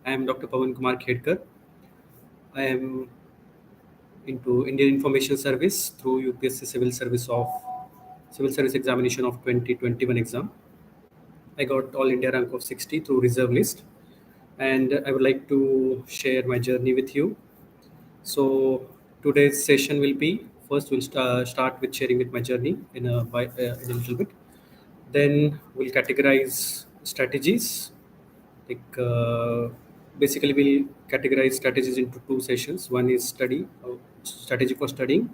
I am Dr. Pawan Kumar Khedkar. I am into Indian Information Service through UPSC Civil Service Examination of 2021 exam. I got All India rank of 60 through reserve list, and I would like to share my journey with you. So today's session will be first we'll start with sharing with my journey in a little bit. Then we'll categorize strategies. Like basically, we'll categorize strategies into two sessions. One is strategy for studying,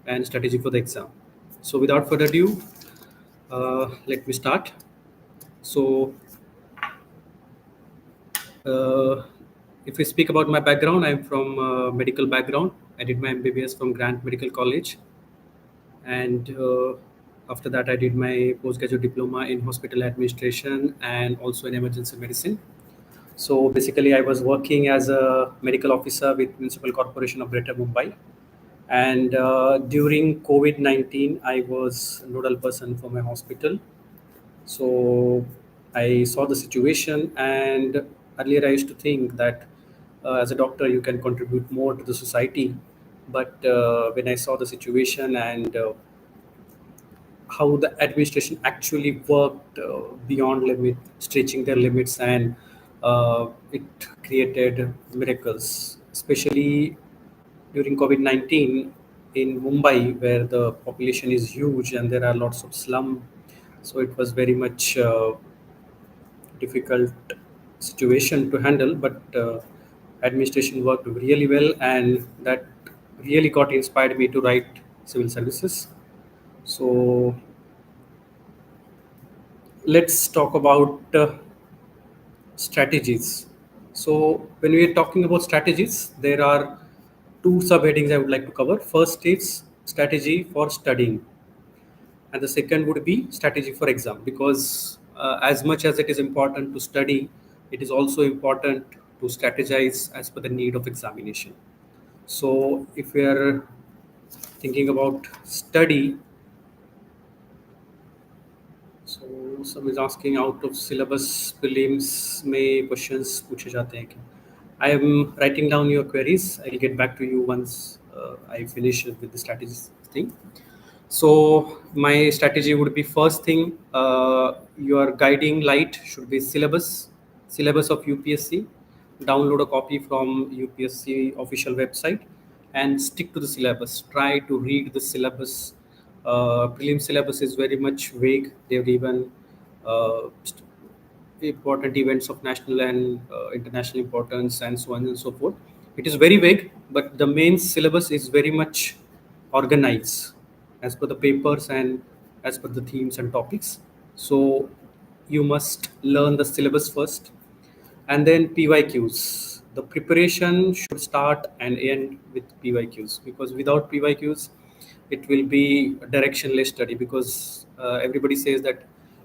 and strategy for the exam. So without further ado, let me start. So uh, if we speak about my background, I'm from medical background. I did my MBBS from Grant Medical College, and after that, I did my postgraduate diploma in hospital administration and also in emergency medicine. So basically, I was working as a medical officer with Municipal Corporation of Greater Mumbai. And during COVID 19, I was nodal person for my hospital. So I saw the situation, and earlier I used to think that as a doctor, you can contribute more to the society. But when I saw the situation and how the administration actually worked beyond limit, stretching their limits, and it created miracles, especially during COVID 19 in Mumbai, where the population is huge and there are lots of slum. So it was very much difficult situation to handle, but administration worked really well, and that really got inspired me to write civil services. So let's talk about strategies. So when we are talking about strategies, there are two subheadings I would like to cover. First is strategy for studying, and the second would be strategy for exam. Because as much as it is important to study, it is also important to strategize as per the need of examination. So if we are thinking about study, so some is asking out of syllabus prelims में questions पूछे जाते हैं क्या? I am writing down your queries. I'll get back to you once I finish with the strategies thing. So my strategy would be first thing, your guiding light should be syllabus of UPSC. Download a copy from UPSC official website and stick to the syllabus. Try to read the syllabus. Prelim syllabus is very much vague. They've given important events of national and international importance and so on and so forth. It is very vague, but the main syllabus is very much organized as per the papers and as per the themes and topics. So you must learn the syllabus first, and then PYQs. The preparation should start and end with PYQs, because without PYQs, it will be a directionless study, because everybody says that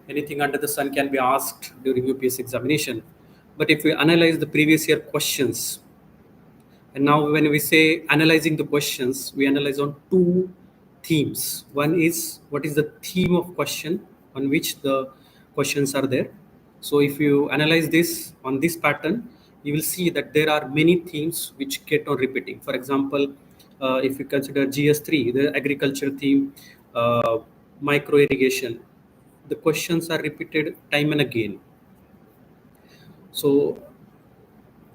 anything under the sun can be asked during UPS examination. But if we analyze the previous year questions, and now when we say analyzing the questions, we analyze on two themes. One is what is the theme of question on which the questions are there. So if you analyze this on this pattern, you will see that there are many themes which get on repeating. For example, if you consider GS3, the agriculture theme, micro irrigation, the questions are repeated time and again. So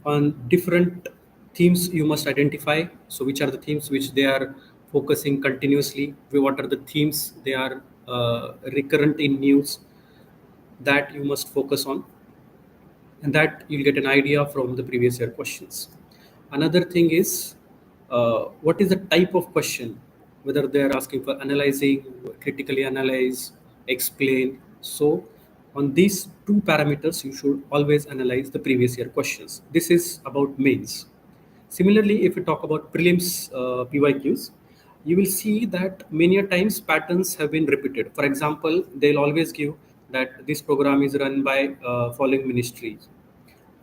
on different themes you must identify, so which are the themes which they are focusing continuously, what are the themes they are recurrent in news, that you must focus on, and that you'll get an idea from the previous year questions. Another thing is what is the type of question, whether they are asking for analyzing, critically analyze, explain. So on these two parameters you should always analyze the previous year questions. This is about mains. Similarly, if we talk about prelims PYQs, you will see that many a times patterns have been repeated. For example, they'll always give that this program is run by following ministries,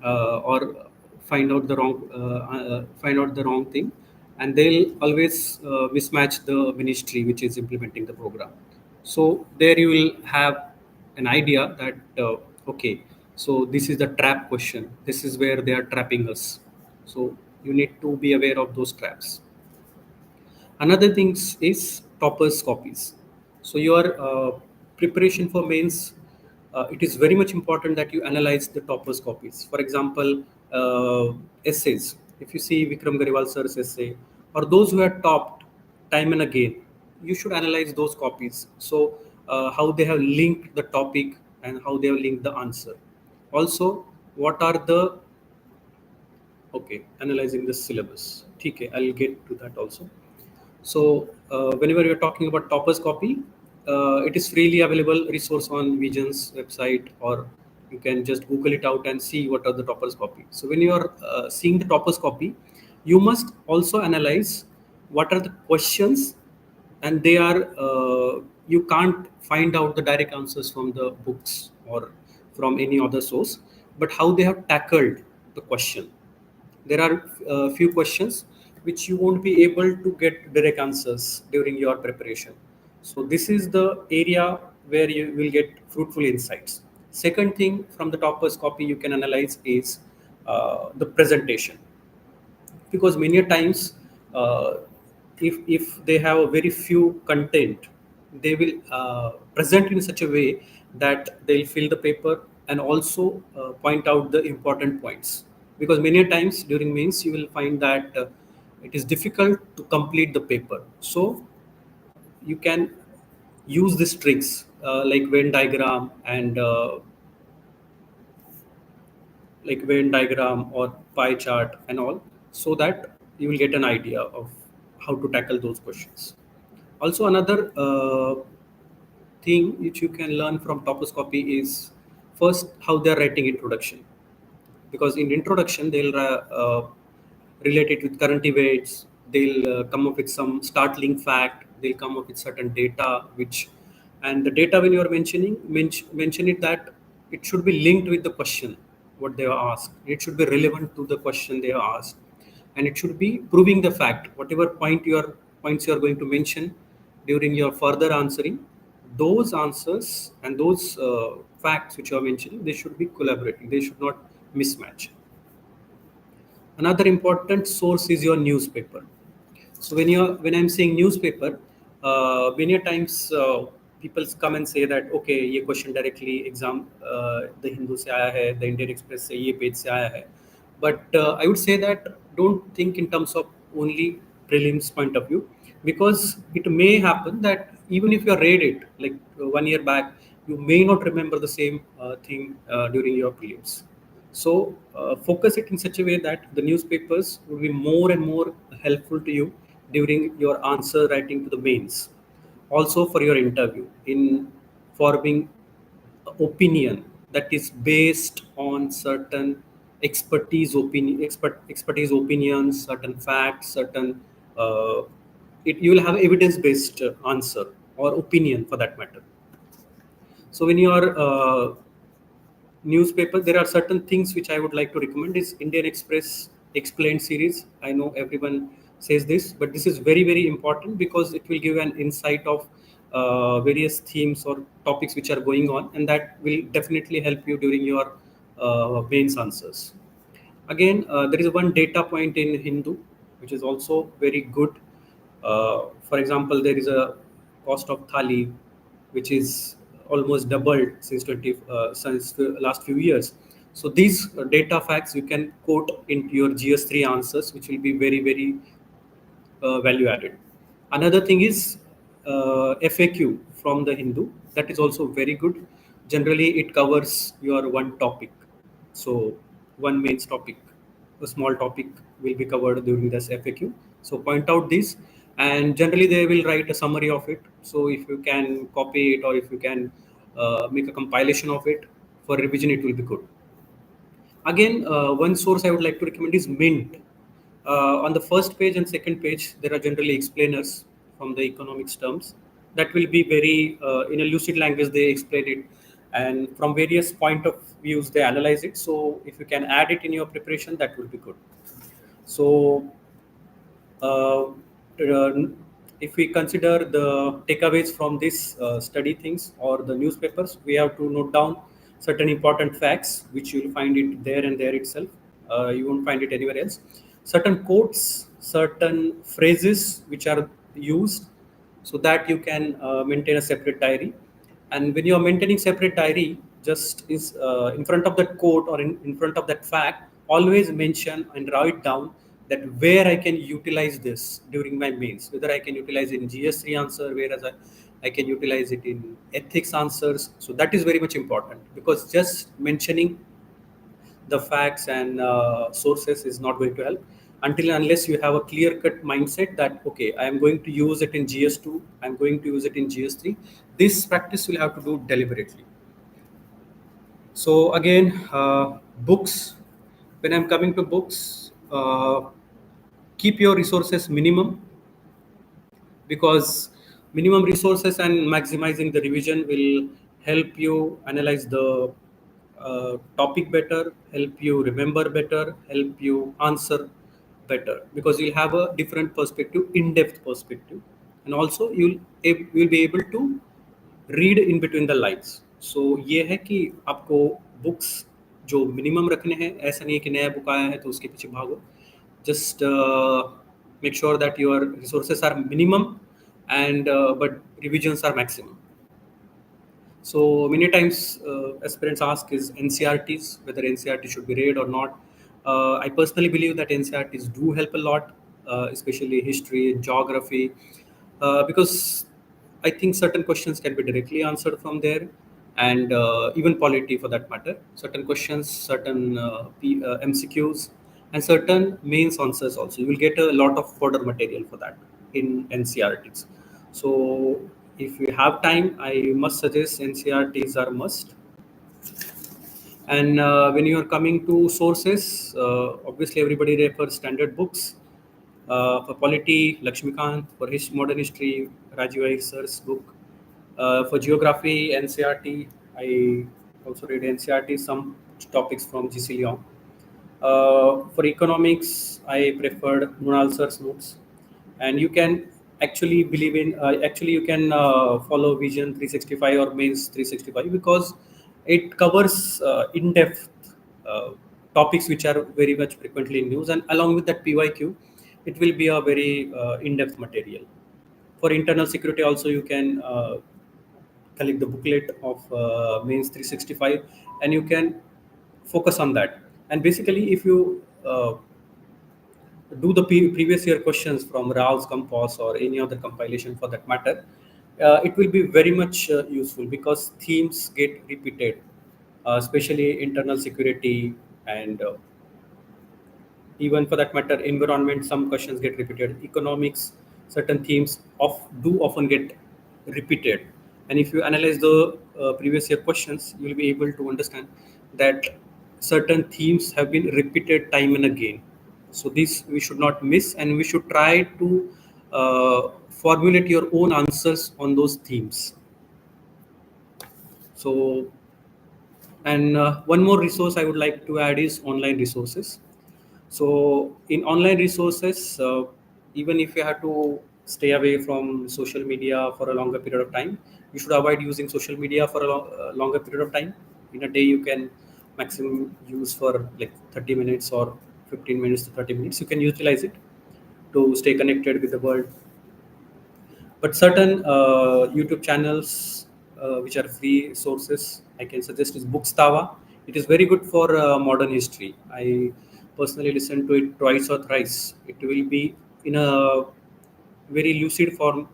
or find out the wrong thing, and they'll always mismatch the ministry which is implementing the program. So there you will have an idea that okay, So this is the trap question. This is where they are trapping us. So you need to be aware of those traps. Another thing is toppers copies. So your preparation for mains, it is very much important that you analyze the toppers copies. For example, essays. If you see Vikram Gariwal sir's essay, or those who have topped time and again, you should analyze those copies. So how they have linked the topic and how they have linked the answer. Also, what are the okay analyzing the syllabus? Okay, I'll get to that also. So whenever you're talking about toppers copy, it is freely available resource on Vision's website, or you can just Google it out and see what are the toppers copy. So when you are seeing the toppers copy, you must also analyze what are the questions, and they are you can't find out the direct answers from the books or from any other source, but how they have tackled the question. There are few questions which you won't be able to get direct answers during your preparation. So this is the area where you will get fruitful insights. Second thing from the toppers copy you can analyze is the presentation, because many a times if they have a very few content, they will present in such a way that they'll fill the paper and also point out the important points, because many a times during mains you will find that it is difficult to complete the paper. So you can use these tricks like Venn diagram and like Venn diagram or pie chart and all, so that you will get an idea of how to tackle those questions. Also, another thing which you can learn from toposcopy is first how they are writing introduction, because in introduction they'll relate it with current events, they'll come up with some startling fact, they'll come up with certain data which, and the data when you are mention it that it should be linked with the question what they are asked, it should be relevant to the question they are asked, and it should be proving the fact whatever points you are going to mention during your further answering, those answers and those facts which you are mentioning, they should be collaborating, they should not mismatch. Another important source is your newspaper. So when I'm saying newspaper, many times people come and say that okay ये question directly exam the Hindu से आया है, the Indian Express से ये page से आया है, but I would say that don't think in terms of only prelims point of view, because it may happen that even if you have read it like 1 year back, you may not remember the same thing during your prelims. So focus it in such a way that the newspapers will be more and more helpful to you during your answer writing to the mains. Also for your interview in forming opinion that is based on certain expertise opinions, certain facts, certain you will have evidence based answer or opinion for that matter. So when you are newspaper, there are certain things which I would like to recommend is Indian Express Explained series. I know everyone says this, but this is very very important because it will give an insight of various themes or topics which are going on, and that will definitely help you during your mains answers. Again, there is one data point in Hindu which is also very good. For example, there is a cost of thali which is almost doubled since the last few years. So these data facts you can quote into your GS3 answers, which will be very very value added. Another thing is FAQ from the Hindu. That is also very good. Generally, it covers your one topic. So one main topic, a small topic will be covered during this FAQ. So point out this, and generally they will write a summary of it. So if you can copy it or if you can make a compilation of it for revision, it will be good. Again, one source I would like to recommend is Mint. On the first page and second page, there are generally explainers from the economics terms. That will be very, in a lucid language, they explain it. And from various point of views, they analyze it. So if you can add it in your preparation, that will be good. So uh, uh, if we consider the takeaways from this study things or the newspapers, we have to note down certain important facts which you will find it there and there itself. You won't find it anywhere else. Certain quotes, certain phrases which are used, so that you can maintain a separate diary. And when you are maintaining separate diary, just is in front of that quote or in front of that fact, always mention and write down that where I can utilize this during my mains, whether I can utilize it in GS3 answer, whereas I can utilize it in ethics answers. So that is very much important, because just mentioning the facts and sources is not going to help until and unless you have a clear cut mindset that okay, I am going to use it in GS2, I'm going to use it in GS3. This practice will have to do deliberately. So again, books. When I'm coming to books, keep your resources minimum, because minimum resources and maximizing the revision will help you analyze the topic better, help you remember better, help you answer better, because you'll have a different perspective, in-depth perspective, and also you'll be able to read in between the lines. So ये है कि आपको books जो minimum रखने हैं. ऐसा नहीं है कि नया बुक आया है तो उसके पीछे भागो. Just make sure that your resources are minimum and but revisions are maximum. So many times aspirants ask is NCRTs, whether NCRT should be read or not. I personally believe that NCRTs do help a lot, especially history, geography, because I think certain questions can be directly answered from there, and even polity for that matter. Certain questions, certain MCQs, and certain mains answers also. You will get a lot of further material for that in NCRTs. So if you have time, I must suggest NCRTs are must. And when you are coming to sources, obviously everybody refers standard books. For polity, Lakshmikant. For modern history, Rajiv Iyer sir's book. For geography, NCRT. I also read NCRT, some topics from GC Leong. For economics, I preferred Mrunal sir's notes. And you can actually believe in, actually you can follow Vision 365 or Mains 365, because it covers in-depth uh, topics which are very much frequently in news, and along with that PYQ, it will be a very in-depth material. For internal security also, you can collect the booklet of Mains 365, and you can focus on that. And basically, if you do the previous year questions from Rao's Compass or any other compilation for that matter, it will be very much useful, because themes get repeated, especially internal security, and even for that matter environment, some questions get repeated. Economics, certain themes do often get repeated, and if you analyze the previous year questions, you will be able to understand that certain themes have been repeated time and again. So this we should not miss, and we should try to formulate your own answers on those themes. So, and one more resource I would like to add is online resources. So in online resources, even if you have to stay away from social media for a longer period of time, you should avoid using social media for a longer period of time. In a day, you can maximum use for like 30 minutes or 15 minutes to 30 minutes. You can utilize it to stay connected with the world. But certain YouTube channels which are free sources, I can suggest is Bookstava. It is very good for modern history. I personally listen to it twice or thrice. It will be in a very lucid form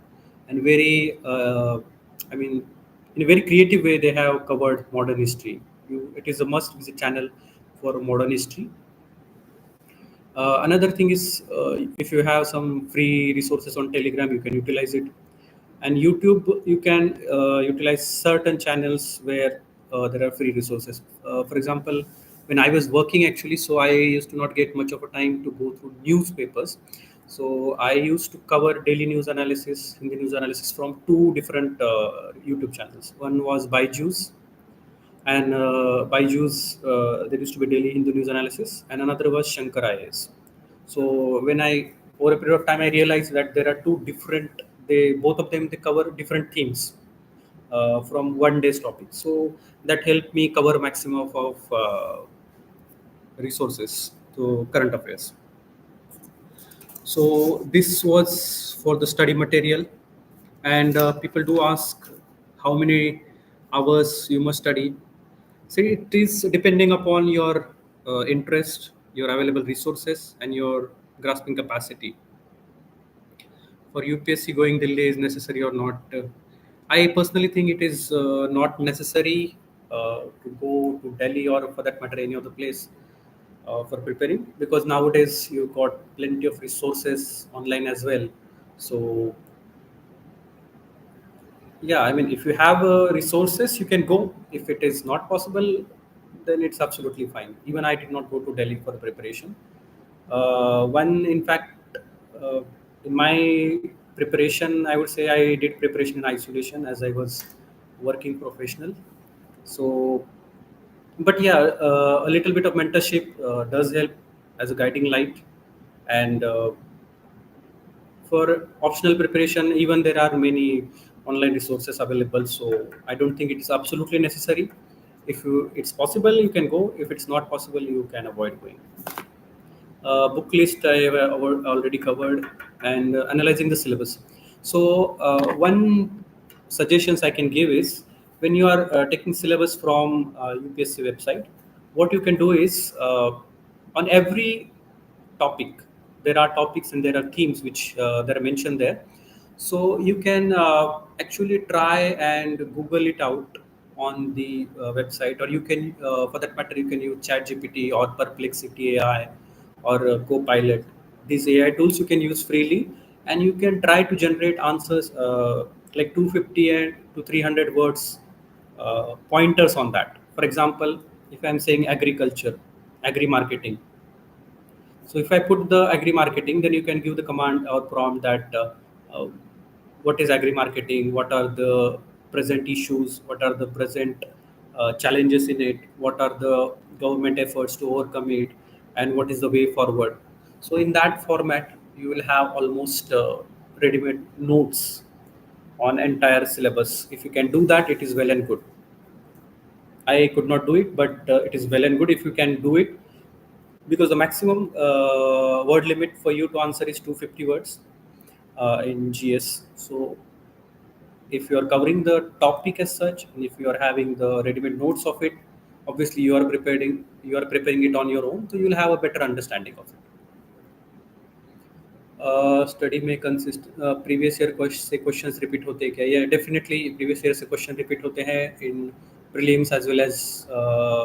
and very, I mean, in a very creative way. They have covered modern history. It is a must visit channel for modern history. Another thing is, if you have some free resources on Telegram, you can utilize it. And YouTube, you can utilize certain channels where there are free resources. For example, when I was working actually, so I used to not get much of a time to go through newspapers. So I used to cover daily news analysis, Hindi news analysis from two different YouTube channels. One was Byju's, and Byju's, there used to be daily Hindu news analysis, and another was Shankar IAS. So when I, over a period of time, I realized that there are two different. They both of them they cover different themes. from one day's topic. So that helped me cover maximum of resources to current affairs. So this was for the study material, and people do ask how many hours you must study. See, it is depending upon your interest, your available resources, and your grasping capacity. For UPSC, going Delhi is necessary or not? I personally think it is not necessary to go to Delhi, or for that matter any other place for preparing, because nowadays you've got plenty of resources online as well. So yeah, I mean, if you have resources, you can go. If it is not possible, then it's absolutely fine. Even I did not go to Delhi for preparation. One, in fact, uh, in my preparation, I would say I did preparation in isolation as I was working professional. So, but yeah, a little bit of mentorship does help as a guiding light. And for optional preparation, even there are many online resources available. So I don't think it is absolutely necessary. If it's possible, you can go. If it's not possible, you can avoid going. Book list I have already covered, and analyzing the syllabus. So one suggestions I can give is, when you are taking syllabus from UPSC website, what you can do is, on every topic, there are topics and there are themes which that are mentioned there. So you can actually try and Google it out on the website, or you can, for that matter, you can use ChatGPT or Perplexity AI or Copilot. These AI tools you can use freely, and you can try to generate answers like 250 and to 300 words pointers on that. For example, if I'm saying agriculture, agri marketing, so if I put the agri marketing, then you can give the command or prompt that uh, what is agri marketing, what are the present issues, what are the present challenges in it, what are the government efforts to overcome it, and what is the way forward. So in that format, you will have almost ready-made notes on entire syllabus. If you can do that, it is well and good. I could not do it, but it is well and good if you can do it, because the maximum word limit for you to answer is 250 words in GS. So if you are covering the topic as such, and if you are having the ready-made notes of it, obviously you are preparing it on your own, so you will have a better understanding of it. Study में consist previous year से questions repeat होते हैं क्या? या definitely previous year से question repeat होते हैं in prelims as well as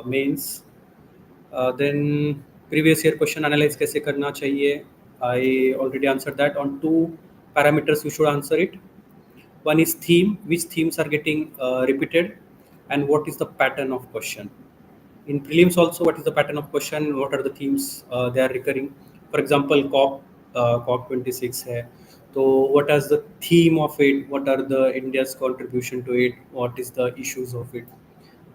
mains. Then previous year question analyze कैसे करना चाहिए? I already answered that. On two parameters you should answer it. One is theme, which themes are getting repeated, and what is the pattern of question. In prelims also, what is the pattern of question, what are the themes they are recurring. For example, COP 26 है, तो what is the theme of it, what are the India's contribution to it, what is the issues of it,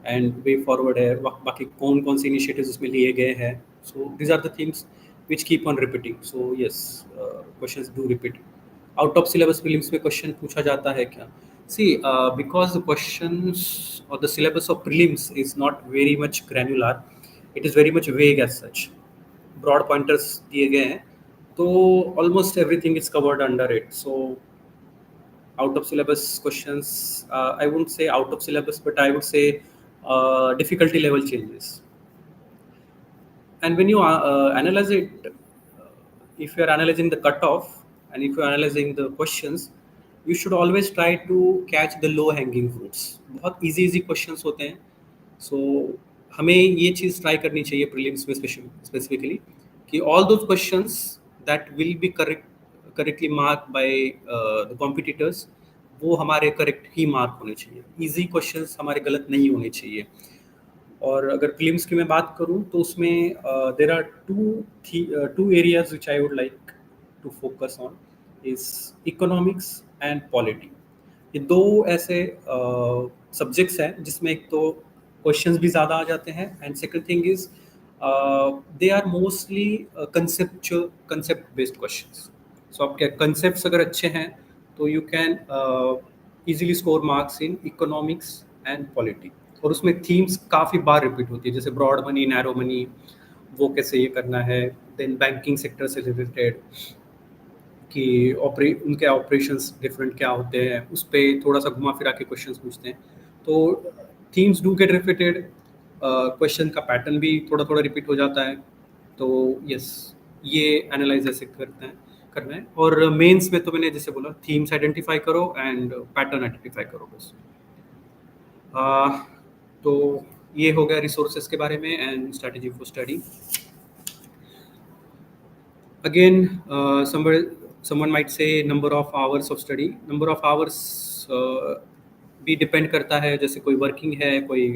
and way forward है, बाकी कौन कौन से initiatives उसमें लिए गए हैं. So these are the things which keep on repeating. So yes, questions do repeat. Out of syllabus prelims में क्वेश्चन पूछा जाता है क्या? सी, बिकॉज द क्वेश्चंस और the syllabus of prelims is not very much granular, it is very much vague as such. Broad pointers दिए गए हैं, तो almost everything is covered under it. So out of syllabus questions, I wouldn't say out of syllabus, but I would say difficulty level changes. And when you analyze it, if you are analyzing the cutoff and if you are analyzing the questions, you should always try to catch the low hanging fruits. बहुत easy questions होते हैं. So हमें ये चीज़ try करनी चाहिए prelims में specifically, कि all those questions that will be correctly marked by the competitors, वो हमारे करेक्ट ही मार्क होने चाहिए. इजी क्वेश्चंस हमारे गलत नहीं होने चाहिए. और अगर प्रीलिम्स की मैं बात करूं, तो उसमें there are two areas which I would like to focus on, is economics and polity. ये दो ऐसे सब्जेक्ट्स हैं जिसमें एक तो क्वेश्चंस भी ज़्यादा आ जाते हैं, and second thing is they are mostly concept based questions. So आपके कंसेप्ट्स अगर अच्छे हैं, तो you can easily score marks in economics and polity. और उसमें थीम्स काफ़ी बार रिपीट होती है, जैसे ब्रॉड मनी, नैरो मनी, वो कैसे ये करना है, देन बैंकिंग सेक्टर से रिलेटेड कि उनके ऑपरेशंस डिफरेंट क्या होते हैं, उस पर थोड़ा सा घुमा फिरा के क्वेश्चंस पूछते हैं। तो themes do get repeated, question का पैटर्न भी थोड़ा थोड़ा रिपीट हो जाता है। तो यस, ये एनालाइज ऐसे करते हैं, करना है। और मेंस में तो मैंने जैसे बोला, थीम्स आइडेंटिफाई करो एंड पैटर्न आइडेंटिफाई करो बस। uh, तो ये हो गया रिसोर्सेज के बारे में and strategy for study. Again, someone might say number of hours of study. Number of hours भी डिपेंड करता है, जैसे कोई वर्किंग है, कोई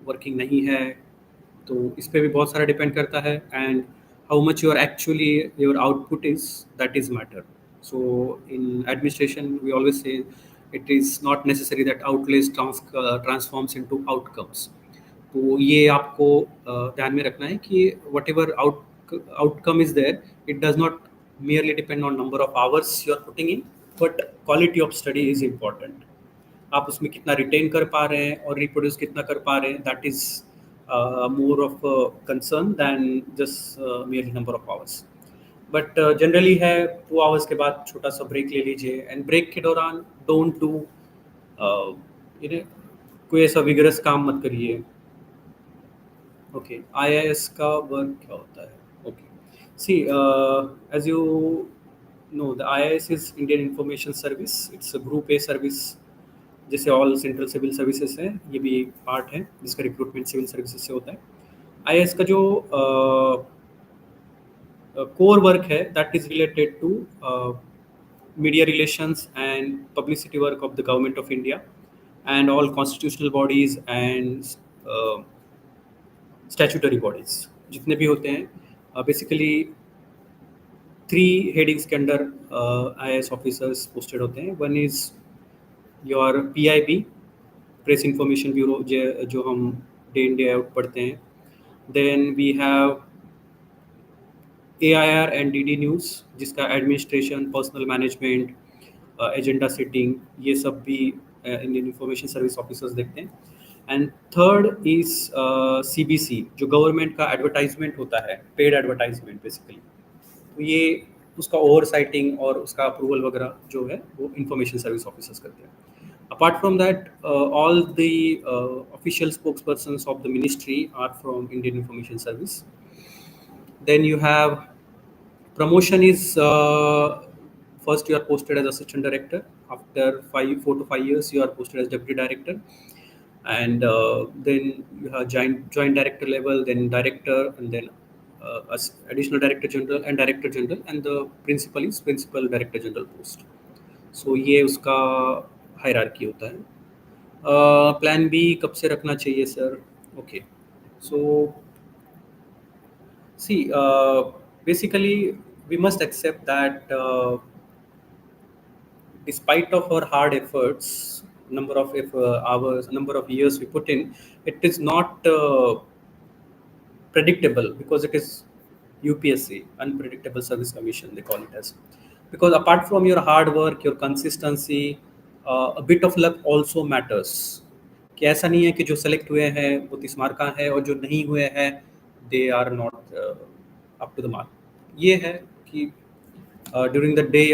वर्किंग नहीं है, तो इस पे भी बहुत सारा डिपेंड करता है। And how much your actually your output is, that is matter. So in administration we always say it is not necessary that outlays transforms into outcomes. तो ये आपको ध्यान में रखना है कि whatever outcome is there, it does not merely depend on number of hours you are putting in, but quality of study is important। आप उसमें कितना रिटेन कर पा रहे हैं और रिप्रोड्यूस कितना कर पा रहे हैं, that is more of concern than just merely number of hours. But generally है 2 आवर्स के बाद छोटा सा ब्रेक ले लीजिए, एंड ब्रेक के दौरान डोंट डू कोई ऐसा विगरस काम मत करिए। ओके, आईआईएस का वर्क क्या होता है? Okay, see, as you know, the IIS is Indian information Service, it's a group A service, जैसे ऑल सेंट्रल सिविल सर्विसेज है, ये भी एक पार्ट है जिसका रिक्रूटमेंट सिविल सर्विसेज से होता है। आईएएस का जो कोर वर्क है, that is related to media relations and publicity work of the government of India and all constitutional bodies and statutory bodies जितने भी होते हैं। बेसिकली 3 हेडिंग्स के अंडर आईएएस ऑफिसर्स पोस्टेड होते हैं। One is your PIB, press information bureau, जो हम day in day out पढ़ते हैं। Then we have AIR and DD news, जिसका administration, personal management, agenda setting, ये सब भी इंडियन इंफॉर्मेशन सर्विस ऑफिसर्स देखते हैं। एंड थर्ड इज CBC, जो गवर्नमेंट का एडवर्टाइजमेंट होता है, पेड एडवर्टाइजमेंट बेसिकली। तो ये उसका ओवरसाइटिंग और उसका अप्रूवल वगैरह जो है वो इंफॉर्मेशन सर्विस ऑफिसर्स करते हैं। Apart from that, all the official spokespersons of the ministry are from Indian information service. Then you have promotion is, first you are posted as assistant director. After 4 to 5 years, you are posted as deputy director, and then you have joint director level, then director, and then additional director general and director general, and the principal is principal director general post. So ये उसका hierarchy होता है। Plan B कब से रखना चाहिए sir? Okay, so see, basically we must accept that despite of our hard efforts, number of hours, number of years we put in, it is not predictable, because it is UPSC, Unpredictable Service Commission, they call it as. Because apart from your hard work, your consistency, a bit of luck also matters। कि ऐसा नहीं है कि जो select हुए हैं वो 30 mark का है और जो नहीं हुए हैं they are not up to the mark. ये है कि during the day,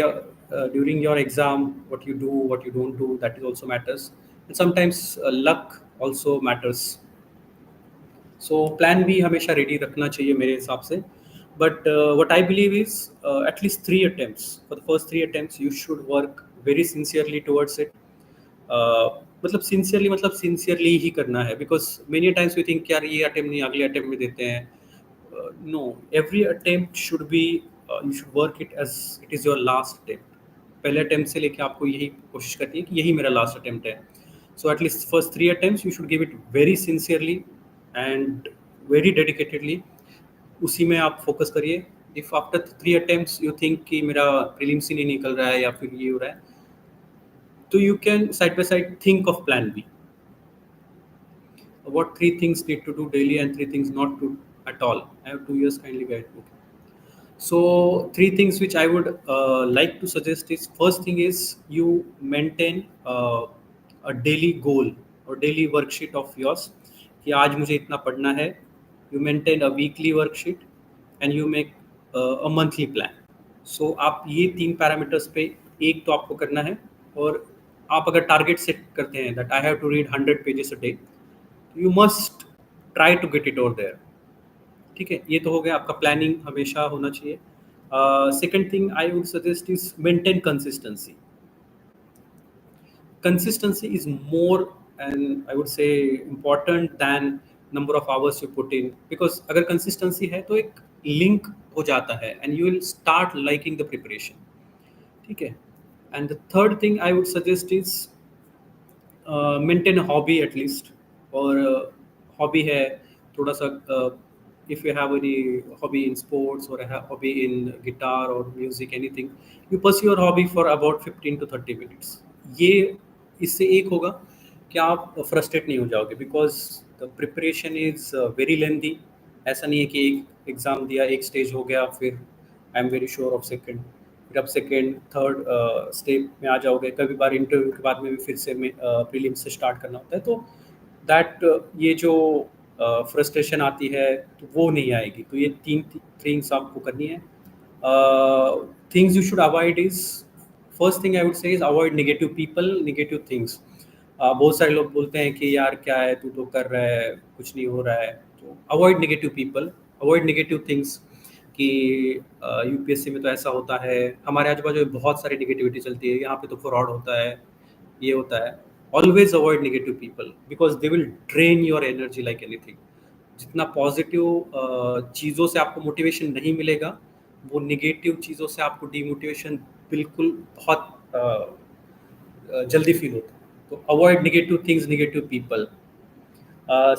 during your exam, what you do, what you don't do, that is also matters, and sometimes luck also matters। So plan भी हमेशा ready रखना चाहिए मेरे हिसाब से। But what I believe is at least 3 attempts, for the first 3 attempts you should work very sincerely towards it. मतलब sincerely ही करना है, because many times we think यार ये अटेम्प्ट नहीं, अगले अटेम्प्ट में देते हैं। No, every attempt should be, you should work it as it is your last attempt. पहले अटेम्प्ट से लेके आपको यही कोशिश करनी है कि यही मेरा लास्ट अटेम्प्ट है। So at least first 3 attempts you should give it very sincerely and very dedicatedly, उसी में आप फोकस करिए। If after 3 attempts you think कि मेरा प्रीलिम्स ही नहीं निकल रहा है या फिर ये हो रहा है, तो you can side by side think of plan B, what 3 things need to do daily and 3 things not to at all। I have 2 years, kindly guide, okay। So three things which I would like to suggest is, first thing is you maintain a daily goal or daily worksheet of yours कि आज मुझे इतना पढ़ना है. You maintain a weekly worksheet and you make a monthly plan. So आप ये तीन parameters पे एक तो आपको करना है. और आप अगर टारगेट सेट करते हैं that I have to read 100 pages a day, you must try to get it over there. ठीक है, ये तो हो गया आपका. प्लानिंग हमेशा होना चाहिए. Second thing I would suggest is maintain consistency. Consistency is more and I would से important than number of hours you put in, because अगर कंसिस्टेंसी है तो एक लिंक हो जाता है and you will start liking the preparation. ठीक है. And the third thing I would suggest is maintain hobby at least. और हॉबी है थोड़ा सा, if you have any hobby in sports or a hobby in guitar or music, anything, you pursue your hobby for about 15 to 30 minutes. ये इससे एक होगा कि आप फ्रस्ट्रेट नहीं हो जाओगे, because the preparation is very lengthy. ऐसा नहीं है कि एक एग्ज़ाम दिया, एक स्टेज हो गया, फिर I am very sure of second, फिर आप सेकेंड थर्ड स्टेप में आ जाओगे. कभी बार इंटरव्यू के बाद में भी फिर से प्रीलिम से स्टार्ट करना होता है. तो दैट ये जो फ्रस्ट्रेशन आती है तो वो नहीं आएगी. तो ये तीन थिंग्स आपको करनी है. Things you should avoid is, first thing I would से is avoid negative people, negative things. बहुत सारे लोग बोलते हैं कि यार क्या है, तू तो कर रहा है, कुछ नहीं हो रहा है. तो avoid negative people, avoid negative things. कि यूपीएससी में तो ऐसा होता है, हमारे आजू बाजू बहुत सारी नेगेटिविटी चलती है, यहाँ पे तो फ्रॉड होता है, ये होता है. Always avoid negative people because they will drain your energy like anything. जितना पॉजिटिव चीज़ों से आपको मोटिवेशन नहीं मिलेगा, वो नेगेटिव चीज़ों से आपको डिमोटिवेशन बिल्कुल बहुत जल्दी फील होता है. तो avoid negative things, negative people.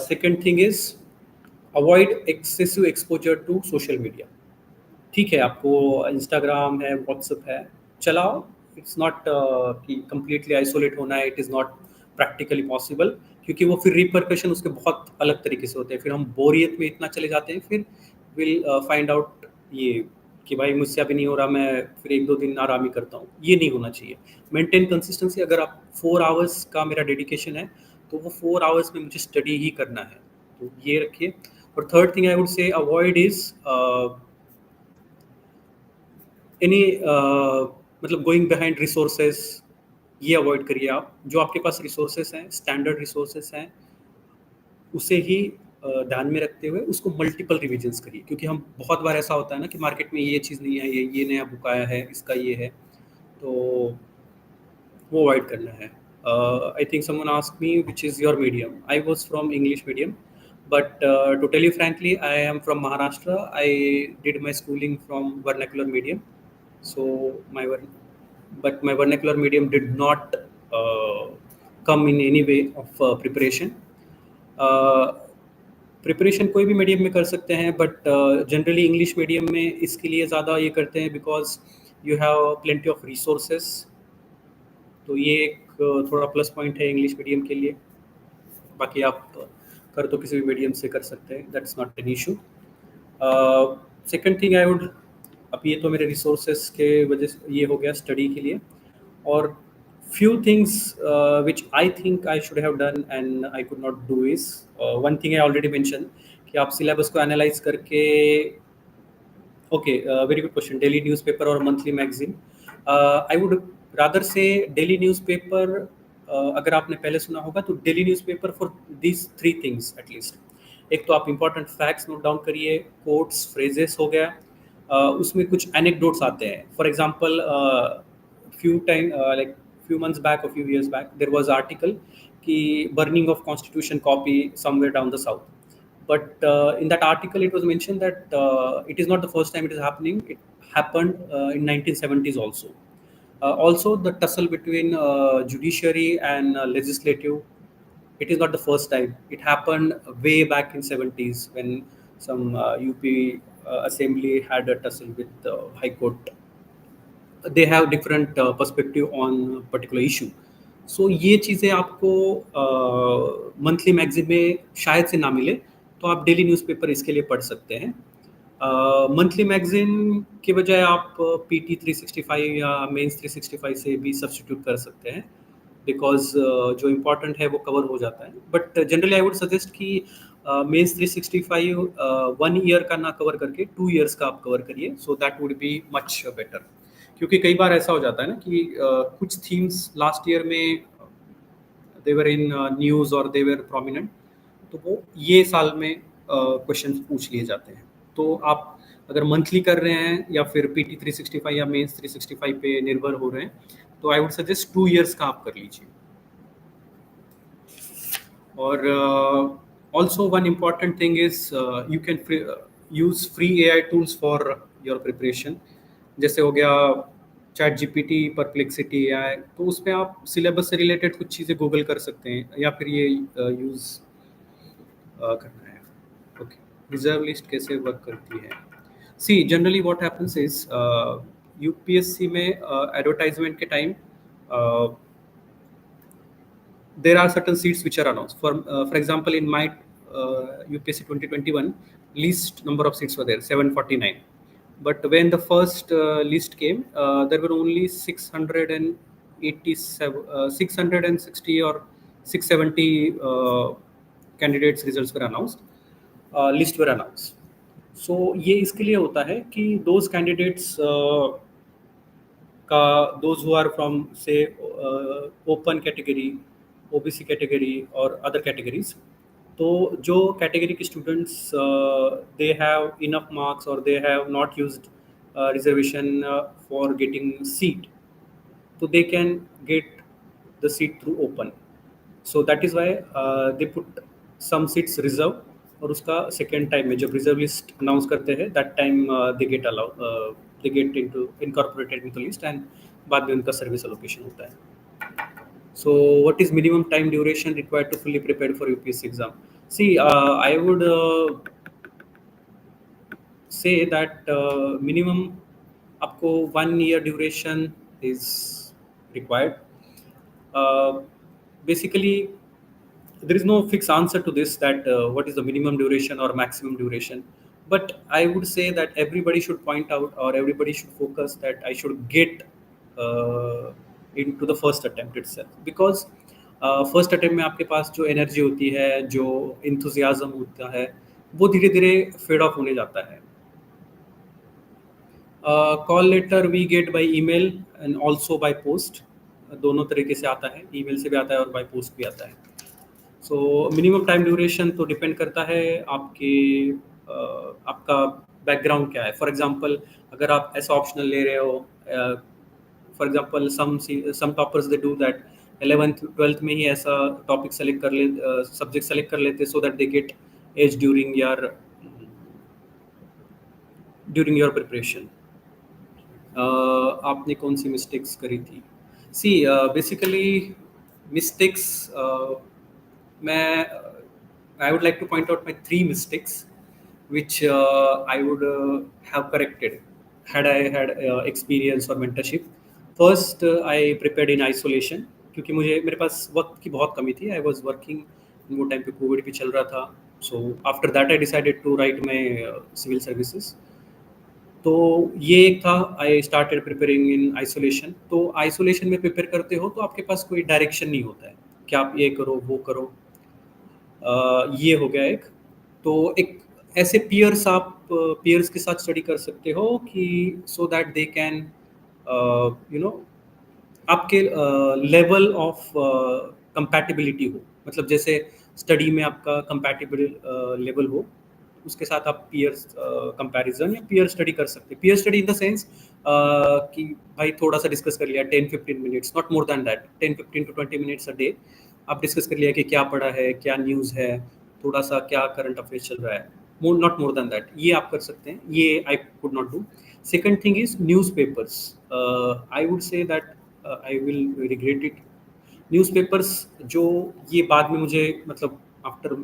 Second thing is avoid excessive exposure to social media. ठीक है, आपको इंस्टाग्राम है, व्हाट्सएप है, चलाओ. इट्स नॉट कि कंप्लीटली आइसोलेट होना है, it is not practically possible, क्योंकि वो फिर रिपरकशन उसके बहुत अलग तरीके से होते हैं. फिर हम बोरियत में इतना चले जाते हैं, फिर विल फाइंड आउट ये कि भाई मुझसे अभी नहीं हो रहा, मैं फिर एक दो दिन आराम ही करता हूँ. ये नहीं होना चाहिए. Maintain consistency. अगर आप 4 आवर्स का मेरा डेडिकेशन है तो वो 4 आवर्स में मुझे स्टडी ही करना है, तो ये रखिए. और थर्ड थिंग आई वुड से अवॉइड इज एनी मतलब गोइंग बिहाइंड रिसोर्सेज. ये अवॉइड करिए आप. जो आपके पास रिसोर्सेज हैं, स्टैंडर्ड रिसोर्सेज हैं, उसे ही ध्यान में रखते हुए उसको मल्टीपल रिविजन्स करिए. क्योंकि हम बहुत बार ऐसा होता है ना कि मार्केट में ये चीज़ नहीं है, ये नया बुक आया है, इसका ये है, तो वो अवॉइड करना है. I think someone asked me which is your medium. I was from English medium, but to tell you frankly, I am from Maharashtra. I did my schooling from vernacular medium. So but my vernacular medium did not come in any way of preparation. Preparation कोई भी medium में कर सकते हैं, but generally English medium में इसके लिए ज़्यादा ये करते हैं because you have plenty of resources. तो ये एक थोड़ा प्लस पॉइंट है इंग्लिश मीडियम के लिए. बाकी आप कर तो किसी भी मीडियम से कर सकते हैं, that's not an issue. Second thing I would, अब ये तो मेरे रिसोर्सेस के वजह से ये हो गया स्टडी के लिए. और few things which I think I should have done and I could not do is one thing I already mentioned कि आप सिलेबस को एनालाइज करके. Okay, very good question. Daily newspaper और monthly magazine. I would rather say daily newspaper. अगर आपने पहले सुना होगा तो daily newspaper for these 3 things at least. एक तो आप इंपॉर्टेंट फैक्ट्स नोट डाउन करिए, कोट्स, फ्रेजेस हो गया. उसमें कुछ एनेक्डोट्स आते हैं. For example few time like few months back or few years back there was article ki burning of constitution copy somewhere down the south. But in that article it was mentioned that it is not the first time it is happening. It happened in 1970s also. Also the tussle between judiciary and legislative, it is not the first time. It happened way back in 70s when some UP assembly had a tussle with the high court. They have different perspective on particular issue. So ये चीज़ें आपको monthly magazine में शायद से ना मिले, तो आप डेली न्यूज़पेपर इसके लिए पढ़ सकते हैं. मंथली मैगजीन के बजाय आप पीटी 365 या मेंस 365 से भी सब्स्टिट्यूट कर सकते हैं, बिकॉज जो इम्पोर्टेंट है वो कवर हो जाता है. But generally I would suggest कि मेंस 365 1 ईयर का ना कवर करके 2 ईयर्स का आप कवर करिए, so that would be much better. क्योंकि कई बार ऐसा हो जाता है ना कि कुछ थीम्स लास्ट ईयर में देवर इन न्यूज़ और देवर प्रोमिनेंट, तो वो ये साल में क्वेश्चन पूछ लिए जाते हैं. तो आप अगर मंथली कर रहे हैं या फिर पीटी 365 या मेंस 365 पे निर्भर हो रहे हैं, तो आई वुड सजेस्ट 2 ईयर्स का आप कर लीजिए. और also one important thing is you can use free AI tools for your preparation. जैसे हो गया चैट जीपीटी, परप्लेक्सिटी एआई, तो उसमें आप सिलेबस से रिलेटेड कुछ चीज़ें गूगल कर सकते हैं या फिर ये यूज़ करना है. ओके, रिजर्व लिस्ट कैसे वर्क करती है? See generally what happens is UPSC में एडवर्टाइजमेंट के time there are certain seats which are announced. For example, in my UPSC 2021, least number of seats were there, 749. But when the first list came, there were only 687, 660 or 670 candidates results were announced, list were announced. So ये इसके लिए होता है कि those candidates का those who are from say open category, OBC category और other categories, तो जो कैटेगरी के students they have enough marks और they have not used reservation for getting seat, तो they can get the seat through open. So that is why they put some seats reserve, और उसका second time में जब reserve list announce करते हैं that time they get allow, they get into incorporated with the list, and बाद में उनका service allocation होता है. So, what is minimum time duration required to fully prepare for UPSC exam? See, I would say that minimum आपको 1 year duration is required. Basically, there is no fixed answer to this, that what is the minimum duration or maximum duration. But I would say that everybody should point out, or everybody should focus that I should get into the first attempt itself, because first attempt में आपके पास जो energy होती है, जो enthusiasm होता है, वो धीरे धीरे फेड ऑफ होने जाता है. Call letter we get by email and also by post, दोनों तरीके से आता है, ईमेल से भी आता है और बाय पोस्ट भी आता है. सो मिनिमम टाइम ड्यूरेशन तो डिपेंड करता है आपके आपका बैकग्राउंड क्या है. फॉर एग्जांपल, अगर आप ऐसा ऑप्शनल ले रहे हो, for example some toppers they do that 11th 12th में ही ऐसा टॉपिक सेलेक्ट कर ले, सब्जेक्ट सेलेक्ट कर लेते, so that they get edge during your preparation. आपने कौन सी मिस्टेक्स करी थी? सी बेसिकली मिस्टेक्स, मैं आई would like two point out my 3 mistakes which I would have corrected had I had experience or mentorship. First, I prepared in isolation, क्योंकि मेरे पास वक्त की बहुत कमी थी. आई वॉज वर्किंग, वो टाइम पे कोविड भी चल रहा था. So after that I decided to write my civil services. तो ये एक था, I started preparing in isolation. तो आइसोलेशन में प्रिपेयर करते हो तो आपके पास कोई डायरेक्शन नहीं होता है कि आप ये करो वो करो. ये हो गया एक. तो एक ऐसे पीयर्स के साथ स्टडी कर सकते हो कि सो दैट दे कैन आपके लेवल ऑफ कंपैटिबिलिटी हो, मतलब जैसे स्टडी में आपका कंपैटिबल लेवल हो, उसके साथ आप पीयर्स कंपैरिजन या पीयर स्टडी कर सकते हैं. Peer study in the sense कि भाई थोड़ा सा डिस्कस कर लिया 10-15 minutes, not more than that, 10-15 to 20 minutes a day आप डिस्कस कर लिया कि क्या पढ़ा है, क्या न्यूज़ है, थोड़ा सा क्या करंट अफेयर्स चल रहा है, नॉट मोर दैन दैट. ये आप कर सकते हैं, ये I could not do. Second thing is newspapers. I would say that I will regret it. Newspapers जो ये बाद में मुझे, मतलब आफ्टर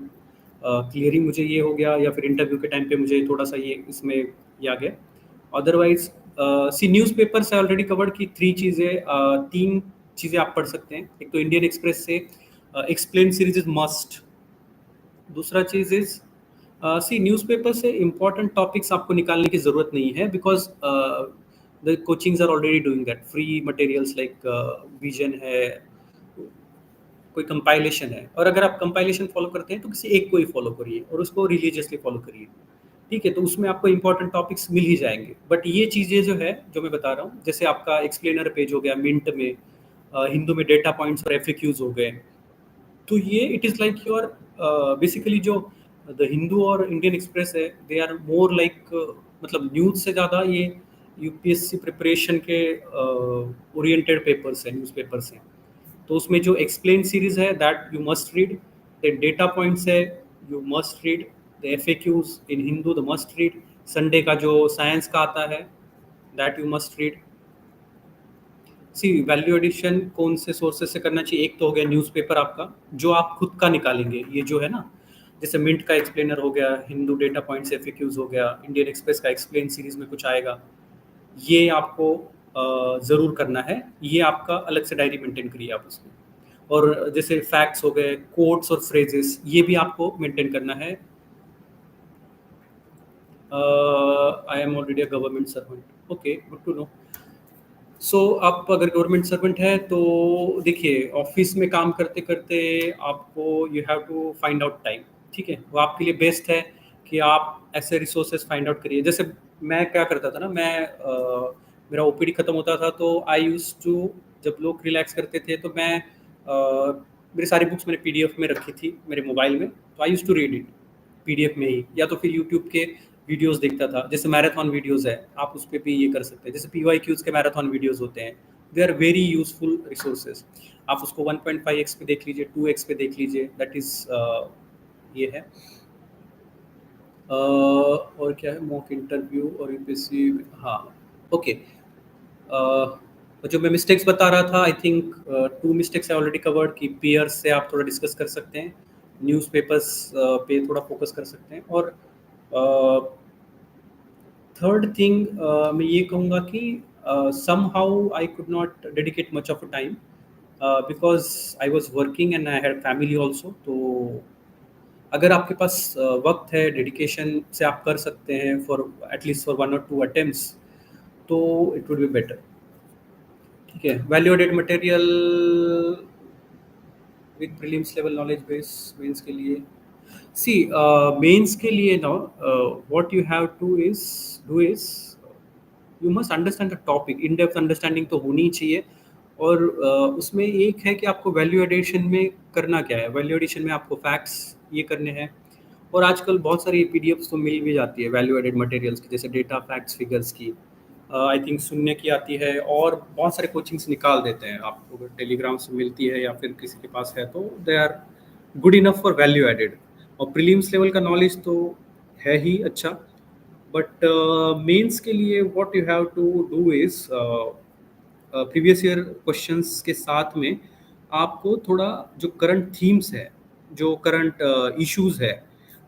क्लियरिंग मुझे ये हो गया, या फिर इंटरव्यू के टाइम पे मुझे थोड़ा सा ये इसमें ये आ गया. अदरवाइज सी न्यूज़पेपर से ऑलरेडी कवर्ड की 3 चीज़ें आप पढ़ सकते हैं. एक तो इंडियन एक्सप्रेस से एक्सप्लेन सीरीज इज मस्ट. दूसरा चीज़ इज सी न्यूज़पेपर से इम्पोर्टेंट टॉपिक्स आपको निकालने की ज़रूरत नहीं है, because the coachings are already doing that. Free materials like Vision है, कोई कंपाइलेशन है, और अगर आप कंपाइलेशन फॉलो करते हैं तो किसी एक को ही फॉलो करिए और उसको रिलीजियसली फॉलो करिए। ठीक है, तो उसमें आपको इंपॉर्टेंट टॉपिक्स मिल ही जाएंगे। बट ये चीज़ें जो है, जो मैं बता रहा हूँ, जैसे आपका एक्सप्लेनर पेज हो गया मिंट में, हिंदू में डेटा पॉइंट्स और एफएक्यूज हो गए, तो ये it is like your basically जो द हिंदू और इंडियन एक्सप्रेस है, दे आर मोर लाइक, मतलब न्यूज़ से ज़्यादा ये यूपीएससी प्रिपरेशन के ओरिएंटेड पेपर्स हैं, न्यूज़ पेपर्स हैं। तो उसमें जो एक्सप्लेन सीरीज है that you must read, the data points है you must read, the FAQs in Hindu the must read, Sunday का जो साइंस का आता है that you must read. C value addition कौन से सोर्सेज से करना चाहिए? एक तो हो गया न्यूज़पेपर आपका, जो आप खुद का निकालेंगे, ये जो है ना, जैसे मिंट का एक्सप्लेनर हो गया, हिंदू डेटा पॉइंट्स एफएक्यूज हो गया, इंडियन एक्सप्रेस का एक्सप्लेन सीरीज में कुछ आएगा, ये आपको ज़रूर करना है। ये आपका अलग से डायरी मेंटेन करिए आप उसमें। और जैसे फैक्ट्स हो गए, कोट्स और फ्रेजेस, ये भी आपको मेंटेन करना है। I am already a government servant, okay, good to know. So आप अगर गवर्नमेंट सर्वेंट है तो देखिए, ऑफिस में काम करते करते आपको you have to find out time. ठीक है, वो आपके लिए बेस्ट है कि आप ऐसे रिसोर्सेज फाइंड आउट करिए। जैसे मैं क्या करता था ना, मैं मेरा ओपीडी खत्म होता था तो आई यूज टू, जब लोग रिलैक्स करते थे तो मैं मेरी सारी बुक्स मैंने पीडीएफ में रखी थी मेरे मोबाइल में, तो I use to read it PDF में ही, या तो फिर यूट्यूब के वीडियोस देखता था। जैसे मैराथन वीडियोस है, आप उस पर भी ये कर सकते हैं। जैसे पीवाईक्यूज के मैराथन वीडियोस होते हैं, they are very useful resources. आप उसको 1.5x पे देख लीजिए, 2x पे देख लीजिए, दैट इज ये है। और क्या है, मॉक इंटरव्यू और यूपीएससी, हाँ, ओके। जो मैं मिस्टेक्स बता रहा था, I think 2 mistakes I already covered, कि पीयर्स से आप थोड़ा डिस्कस कर सकते हैं, न्यूज़पेपर्स पे थोड़ा फोकस कर सकते हैं, और थर्ड थिंग मैं ये कहूँगा कि somehow I could not dedicate much of a time because I was working and I had family also। तो अगर आपके पास वक्त है, डेडिकेशन से आप कर सकते हैं for at least for 1 or 2 attempts, तो इट वुड बी बेटर। ठीक है, value added material with prelims level knowledge base mains के लिए। सी मेंस के लिए ना, what you have to is do is, you must understand the topic. In depth understanding तो होनी ही चाहिए। और उसमें एक है कि आपको वैल्यू एडिशन में करना क्या है। वैल्यू एडिशन में आपको फैक्ट्स ये करने हैं, और आजकल बहुत सारी पीडीएफ्स तो मिल भी जाती है वैल्यू एडेड मटेरियल्स की, जैसे डेटा फैक्ट्स फिगर्स की, आई थिंक सुनने की आती है, और बहुत सारे कोचिंग्स निकाल देते हैं। आपको अगर टेलीग्राम से मिलती है या फिर किसी के पास है तो they are good enough for value added. और प्रीलिम्स लेवल का नॉलेज तो है ही अच्छा, बट मेंस के लिए what you have to do is, previous year questions के साथ में आपको थोड़ा जो करंट थीम्स है, जो करंट इश्यूज है,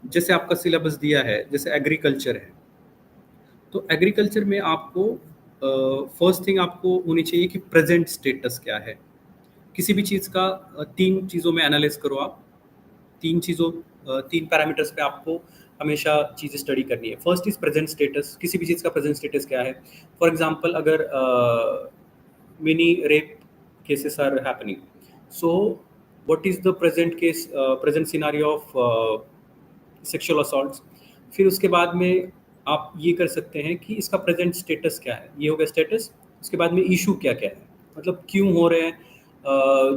जैसे आपका सिलेबस दिया है, जैसे एग्रीकल्चर है, तो एग्रीकल्चर में आपको फर्स्ट थिंग आपको होनी चाहिए कि प्रेजेंट स्टेटस क्या है। किसी भी चीज़ का 3 चीज़ों में एनालाइज करो आप। 3 पैरामीटर्स पे आपको हमेशा चीज़ स्टडी करनी है। फर्स्ट इज प्रेजेंट स्टेटस, किसी भी चीज़ का प्रेजेंट स्टेटस क्या है। फॉर एग्जांपल, अगर many rape cases are happening, so what is the present case, present scenario of sexual assaults. फिर उसके बाद में आप ये कर सकते हैं कि इसका प्रेजेंट स्टेटस क्या है, ये हो गया स्टेटस। उसके बाद में इशू क्या क्या है, मतलब क्यों हो रहे हैं,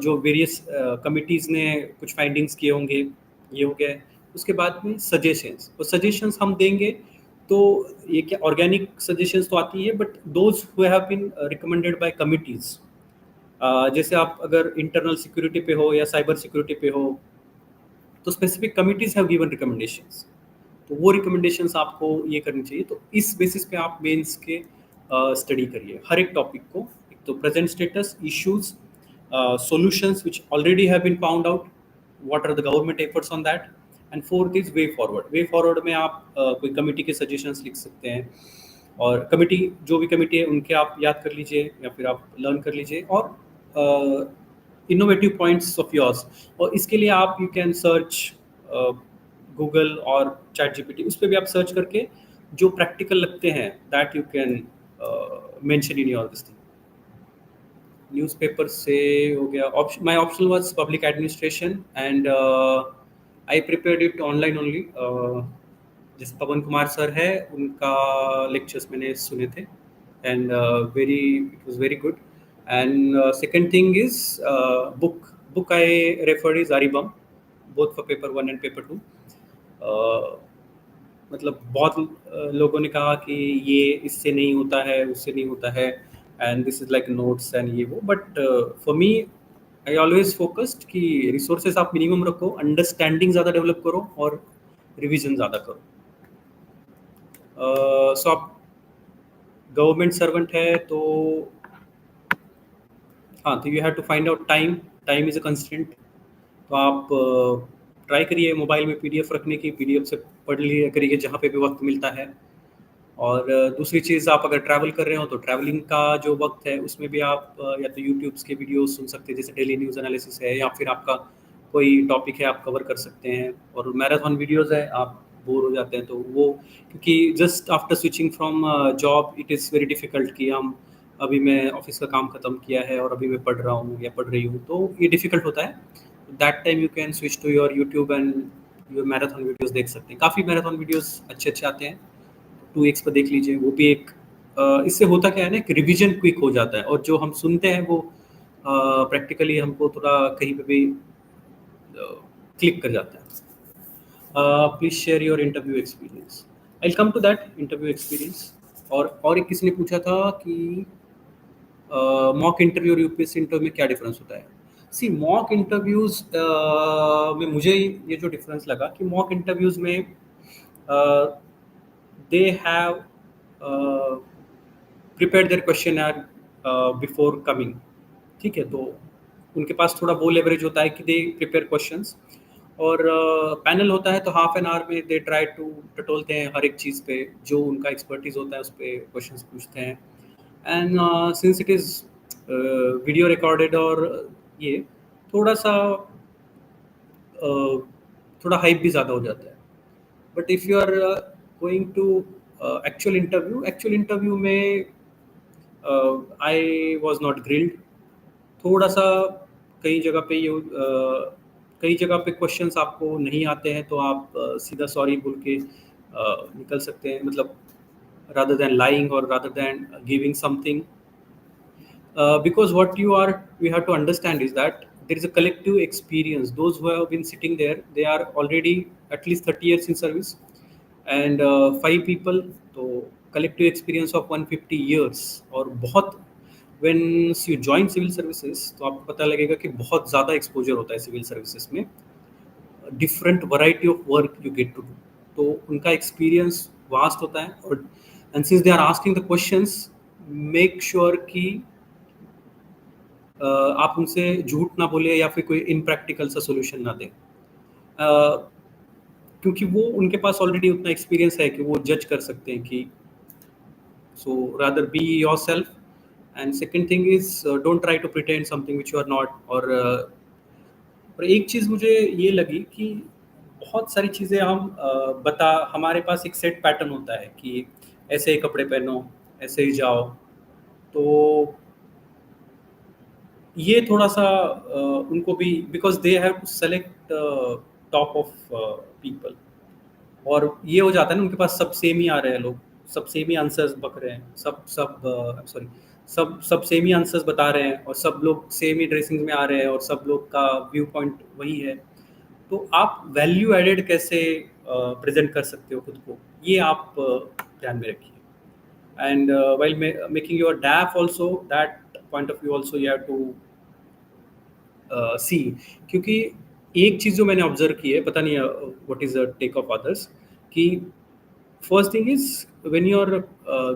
जो वेरियस कमिटीज़ ने कुछ फाइंडिंग्स किए होंगे, ये हो गया। उसके बाद में सजेशंस, और सजेशंस हम देंगे तो ये क्या ऑर्गेनिक सजेशंस तो आती है, but those who have been recommended by committees. जैसे आप अगर इंटरनल सिक्योरिटी पे हो या साइबर सिक्योरिटी पे हो, तो specific committees have given recommendations, तो वो रिकमेंडेशंस आपको ये करनी चाहिए। तो इस बेसिस पे आप मेंस के स्टडी करिए हर एक टॉपिक को। एक तो present status, issues, solutions which already have been found out, what are the government efforts on that, and fourth is way forward. Way forward में आप कोई कमिटी के सजेशंस लिख सकते हैं, और कमिटी, जो भी कमिटी है उनके आप याद कर लीजिए या फिर आप लर्न कर लीजिए, और इनोवेटिव पॉइंट्स ऑफ योर्स। और इसके लिए आप यू कैन सर्च गूगल और चैट जीपीटी, उस पर भी आप सर्च करके जो प्रैक्टिकल लगते हैं that you can mention in your this thing. Newspaper से हो गया, option my option was public administration and I prepared it online only. जैसे पवन कुमार सर है, उनका लेक्चर्स मैंने सुने थे and very it was very good. And second thing is book I referred is आरिबम, both for paper 1 and paper 2। मतलब बहुत लोगों ने कहा कि ये इससे नहीं होता है, उससे नहीं होता है, and this is like notes and ये वो, but for me I always focused कि रिसोर्सेज आप मिनिमम रखो, अंडरस्टैंडिंग ज़्यादा डेवलप करो और रिवीजन ज़्यादा करो। सो आप गवर्नमेंट सर्वेंट है तो हाँ, तो you have to find out time, time is a constant. तो आप ट्राई करिए मोबाइल में पीडीएफ रखने की, पीडीएफ से पढ़ लिया करिए जहाँ पे भी वक्त मिलता है। और दूसरी चीज़, आप अगर ट्रैवल कर रहे हो तो ट्रैवलिंग का जो वक्त है उसमें भी आप या तो यूट्यूब्स के वीडियोस सुन सकते हैं, जैसे डेली न्यूज़ एनालिसिस है, या फिर आपका कोई टॉपिक है आप कवर कर सकते हैं। और मैराथन वीडियोस है, आप बोर हो जाते हैं तो वो, क्योंकि just after switching from job it is very difficult कि हम अभी मैं ऑफिस का काम ख़त्म किया है और अभी मैं पढ़ रहा हूँ या पढ़ रही हूँ, तो ये डिफ़िकल्ट होता है। That time you can switch to your YouTube and your marathon videos देख सकते हैं। काफ़ी मैराथन वीडियोस अच्छे अच्छे आते हैं, 2x पर देख लीजिए, वो भी एक इससे होता क्या है ना कि रिवीजन क्विक हो जाता है, और जो हम सुनते हैं वो प्रैक्टिकली हमको थोड़ा कहीं पे भी क्लिक कर जाता है। Please share your interview experience. I come to that interview experience. और एक किसी ने पूछा था कि मॉक इंटरव्यू और यूपीएससी इंटरव्यू में क्या डिफरेंस होता है। सी, मॉक इंटरव्यूज में मुझे ये जो डिफरेंस लगा कि मॉक इंटरव्यूज में they have prepare their question are before coming. ठीक है, तो उनके पास थोड़ा वो लेवरेज होता है कि दे प्रिपेयर क्वेश्चंस। और पैनल होता है तो हाफ एन आवर में दे ट्राई टू टटोलते हैं हर एक चीज़ पे, जो उनका एक्सपर्टीज होता है उस पर क्वेश्चंस पूछते हैं। And since it is video recorded, और ये थोड़ा सा थोड़ा हाइप भी ज़्यादा हो जाता है। But if you are going to actual interview में आई वॉज नॉट ग्रिल्ड। थोड़ा सा कई जगह पे कई जगह पे क्वेश्चंस आपको नहीं आते हैं तो आप सीधा सॉरी बोल के निकल सकते हैं, मतलब rather than lying or rather than giving something, because what you have to understand is that there is a collective experience. Those who have been sitting there, they are already at least 30 years in service, and 5 people, तो collective experience of 150 years। और बहुत when you join civil services तो आपको पता लगेगा कि बहुत ज़्यादा एक्सपोजर होता है सिविल सर्विसेज में, different variety of work you get to do. तो उनका एक्सपीरियंस वास्ट होता है, और and since they are asking the questions, make sure कि आप उनसे झूठ ना बोले या फिर कोई इनप्रैक्टिकल सा सोल्यूशन ना दें, क्योंकि वो उनके पास ऑलरेडी उतना एक्सपीरियंस है कि वो जज कर सकते हैं कि so rather be yourself. And second thing is don't try to pretend something which you are not. और एक चीज़ मुझे ये लगी कि बहुत सारी चीज़ें हम हमारे पास एक सेट पैटर्न होता है कि ऐसे ही कपड़े पहनो, ऐसे ही जाओ। तो ये थोड़ा सा उनको भी, because they have to select top of people, और ये हो जाता है ना उनके पास सब सेम ही आ रहे हैं, लोग सब सेम ही आंसर्स बक रहे हैं, सब सब सॉरी सब सब सेम ही आंसर्स बता रहे हैं, और सब लोग सेम ही ड्रेसिंग में आ रहे हैं, और सब लोग का व्यू पॉइंट वही है। तो आप वैल्यू एडेड कैसे प्रेजेंट कर सकते हो खुद को, ये आप ध्यान में रखिए। And while making your DAF also, that point of view also you have to see. क्योंकि एक चीज़ जो मैंने ऑब्जर्व की है, पता नहीं what is the take of others, कि first thing is when you are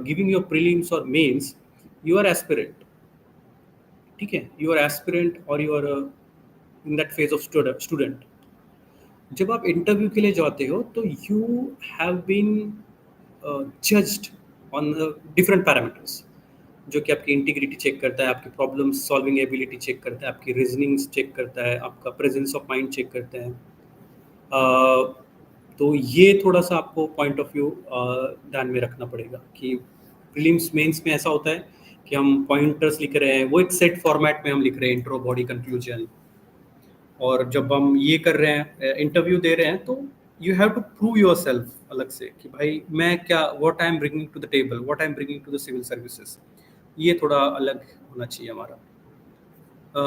giving your prelims और मेंस, यू आर एस्पिरेंट। ठीक है, यू आर एस्पिरेंट और you are in that phase of student. जब आप इंटरव्यू के लिए जाते हो तो you have been judged on different parameters, जो कि आपकी इंटीग्रिटी चेक करता है, आपकी प्रॉब्लम सॉल्विंग एबिलिटी चेक करता है, आपकी रीजनिंग चेक करता है, आपका प्रेजेंस ऑफ माइंड चेक करता है। तो ये थोड़ा सा आपको पॉइंट ऑफ व्यू ध्यान में रखना पड़ेगा कि प्रीलिम्स मेंस में ऐसा होता है कि हम पॉइंटर्स लिख रहे हैं, वो एक सेट फॉर्मेट में हम लिख रहे हैं, इंट्रो, बॉडी, कंक्लूजन। और जब हम ये कर रहे हैं, इंटरव्यू दे रहे हैं, तो you have to prove yourself अलग से कि भाई मैं क्या, what I am bringing to the table, what I am bringing to the civil services. ये थोड़ा अलग होना चाहिए हमारा।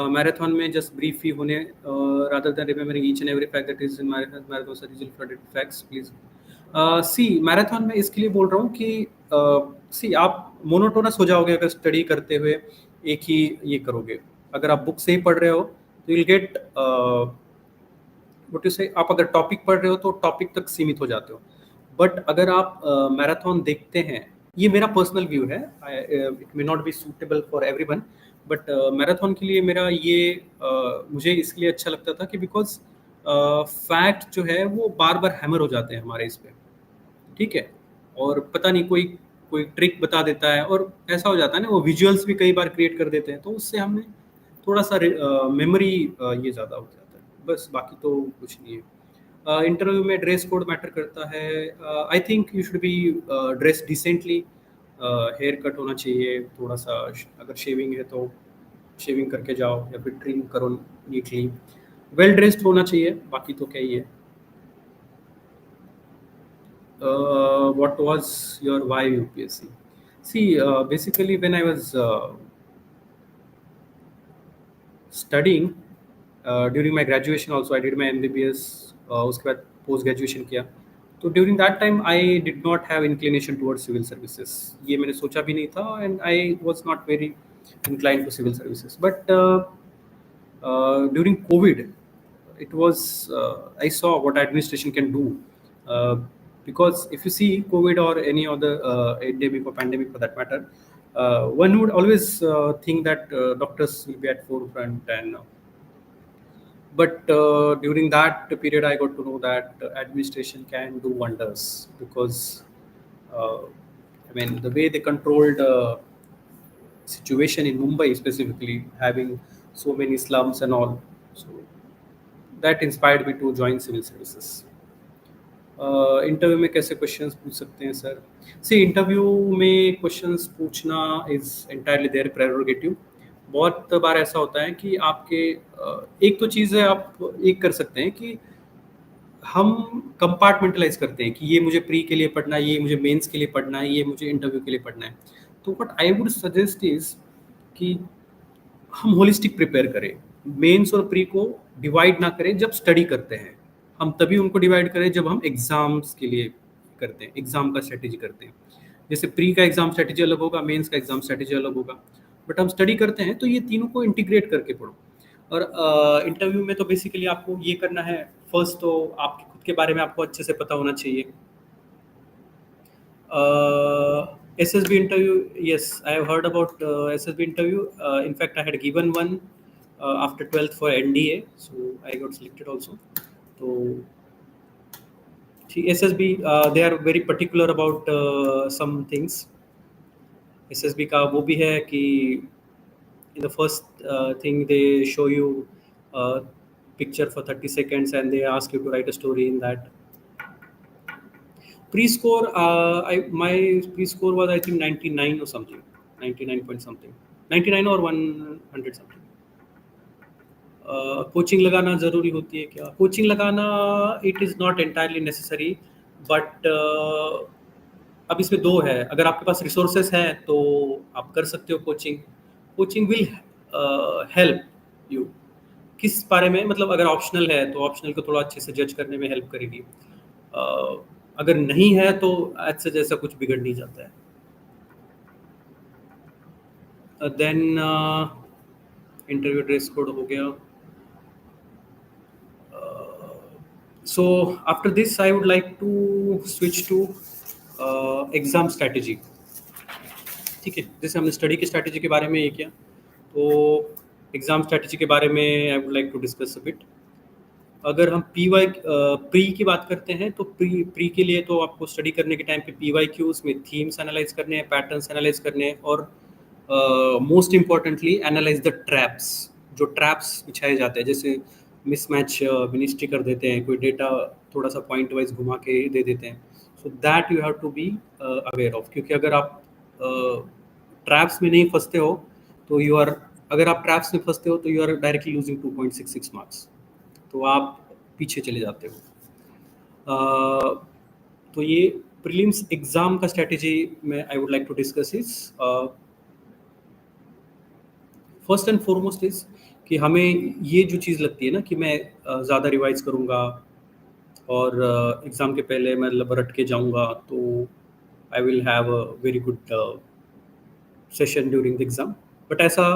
मैराथन में जस्ट ब्रीफ ही होने, rather than remembering each and every fact that is in marathon sir is flooded facts please. See marathon में इसके लिए बोल रहा हूँ कि सी आप मोनोटोनस हो जाओगे अगर स्टडी करते हुए एक ही ये करोगे। अगर आप बुक से ही पढ़ रहे हो तो विल गेट व्हाट यू से, आप अगर टॉपिक पढ़ रहे हो तो टॉपिक तक सीमित हो जाते हो। बट अगर आप मैराथन देखते हैं, ये मेरा पर्सनल व्यू है, it may not be suitable for everyone, but marathon के लिए मेरा ये मुझे इसलिए अच्छा लगता था कि बिकॉज फैक्ट जो है वो बार बार हैमर हो जाते हैं हमारे इस पे, ठीक है। और पता नहीं कोई कोई ट्रिक बता देता है और ऐसा हो जाता है ना, वो विजुअल्स भी कई बार क्रिएट कर देते हैं, तो उससे हमने थोड़ा सा मेमोरी ये ज़्यादा हो जाता है, बस बाकी तो कुछ नहीं है। इंटरव्यू में ड्रेस कोड मैटर करता है। I think you should be dress decently, haircut होना चाहिए थोड़ा सा, अगर शेविंग है तो शेविंग करके जाओ या फिर ट्रिम करो नीटली, वेल ड्रेस्ड होना चाहिए, बाकी तो क्या ही है। What was your why UPSC? See, basically when I was studying during my graduation also, I did my MBBS, उसके बाद पोस्ट ग्रेजुएशन किया, तो during that time I did not have inclination towards civil services, ये मैंने सोचा भी नहीं था, and I was not very inclined to civil services. But during COVID, it was I saw what administration can do. Uh, because if you see COVID or any other endemic or pandemic for that matter, one would always think that doctors will be at forefront, and but during that period I got to know that administration can do wonders, because I mean the way they controlled situation in Mumbai specifically, having so many slums and all, so that inspired me to join civil services. Interview में कैसे questions पूछ सकते हैं sir? सी interview में questions पूछना is entirely there prerogative. बहुत बार ऐसा होता है कि आपके एक तो चीज़ है, आप एक कर सकते हैं कि हम कंपार्टमेंटलाइज करते हैं कि ये मुझे प्री के लिए पढ़ना है, ये मुझे मेंस के लिए पढ़ना है, ये मुझे इंटरव्यू के लिए पढ़ना है। तो what I would suggest is कि हम होलिस्टिक प्रिपेयर करें, मेंस और प्री को डिवाइड ना करें जब स्टडी करते हैं, हम तभी उनको डिवाइड करें जब हम एग्जाम्स के लिए करते हैं, एग्जाम का स्ट्रेटेजी करते हैं। जैसे प्री का एग्जाम स्ट्रेटेजी अलग होगा, मेंस का एग्जाम स्ट्रेटेजी अलग होगा, बट हम स्टडी करते हैं तो ये तीनों को इंटीग्रेट करके पढ़ो। और इंटरव्यू में तो बेसिकली आपको ये करना है, फर्स्ट तो आपके खुद के बारे में आपको अच्छे से पता होना चाहिए। SSB interview, yes, I have heard about SSB interview. In fact, I had given one after 12th for NDA, so I got selected also. So SSB, they are very particular about some things. SSB का वो भी है कि in the first thing they show you a picture for 30 seconds and they ask you to write a story in that. Pre-score, my pre-score was I think 99 or something, 99 point something, 99 or 100 something. Coaching लगाना ज़रूरी होती है क्या? Coaching लगाना it is not entirely necessary, but अब इसमें दो है, अगर आपके पास रिसोर्सेस हैं तो आप कर सकते हो coaching. Coaching will help you किस बारे में, मतलब अगर ऑप्शनल है तो ऑप्शनल को थोड़ा अच्छे से जज करने में हेल्प करेगी, अगर नहीं है तो आज से जैसा कुछ बिगड़ नहीं जाता है। देन इंटरव्यू ड्रेस कोड हो गया। So after this I would like to switch to exam strategy. ठीक है, जैसे हमने स्टडी की स्ट्रैटेजी के बारे में ये किया, तो एग्जाम स्ट्रैटेजी के बारे में I would like to discuss a bit. अगर हम प्री की बात करते हैं तो प्री के लिए तो आपको स्टडी करने के टाइम पे PYQs में थीम्स एनालाइज करने हैं, पैटर्न्स एनालाइज करने हैं, और most importantly analyse the traps, जो ट्रैप्स बिछाए जाते हैं, जैसे मिसमैच मिनिस्ट्री कर देते हैं, कोई डेटा थोड़ा सा पॉइंट वाइज घुमा के दे देते हैं. So that you have to be aware of, क्योंकि अगर आप ट्रैप्स में नहीं फंसते हो तो यू आर, अगर आप ट्रैप्स में फंसते हो तो you are directly losing 2.66 marks, तो आप पीछे चले जाते हो. तो ये प्रीलिम्स एग्जाम का स्ट्रेटेजी में I would like to discuss is, first and foremost is कि हमें ये जो चीज़ लगती है ना कि मैं ज़्यादा रिवाइज करूँगा और एग्ज़ाम के पहले मैं मतलब रट के जाऊँगा तो I will have a very good session during the exam. But ऐसा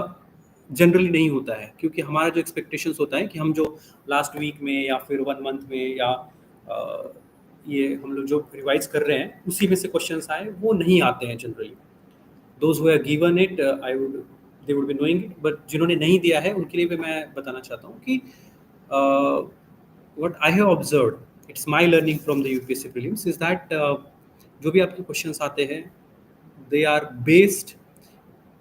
जनरली नहीं होता है, क्योंकि हमारा जो एक्सपेक्टेशंस होता है कि हम जो लास्ट वीक में या फिर 1 मंथ में या ये हम लोग जो रिवाइज कर रहे हैं उसी में से क्वेश्चंस आए, वो नहीं आते हैं generally. Those who have given it I would, they would be knowing it, but जिन्होंने नहीं दिया है उनके लिए भी मैं बताना चाहता हूँ कि what I have observed, it's my learning from the UPSC prelims is that जो भी आपके क्वेश्चंस आते हैं दे आर बेस्ड,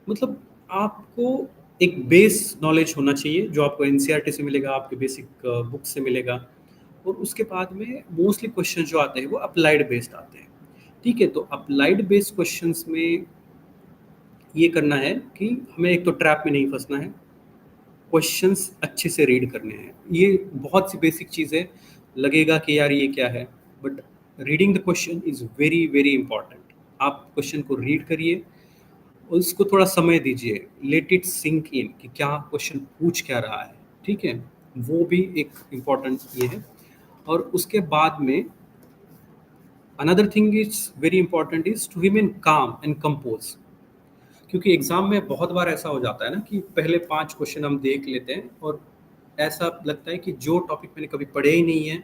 मतलब आपको एक बेस नॉलेज होना चाहिए जो आपको एनसीईआरटी से मिलेगा, आपके बेसिक बुक से मिलेगा, और उसके बाद में मोस्टली क्वेश्चन जो आते हैं वो अप्लाइड बेस्ड आते हैं. ठीक है, तो अप्लाइड बेस्ड क्वेश्चंस में ये करना है कि हमें एक तो ट्रैप में नहीं फंसना है, क्वेश्चंस अच्छे से रीड करने हैं. ये बहुत सी बेसिक चीज़ है, लगेगा कि यार ये क्या है, but reading the question is very very important. आप क्वेश्चन को रीड करिए और उसको थोड़ा समय दीजिए, लेट इट सिंक इन कि क्या क्वेश्चन पूछ क्या रहा है. ठीक है, वो भी एक इम्पॉर्टेंट ये है. और उसके बाद में another thing is very important is to remain calm and compose. क्योंकि एग्जाम में बहुत बार ऐसा हो जाता है ना कि पहले 5 क्वेश्चन हम देख लेते हैं और ऐसा लगता है कि जो टॉपिक मैंने कभी पढ़े ही नहीं है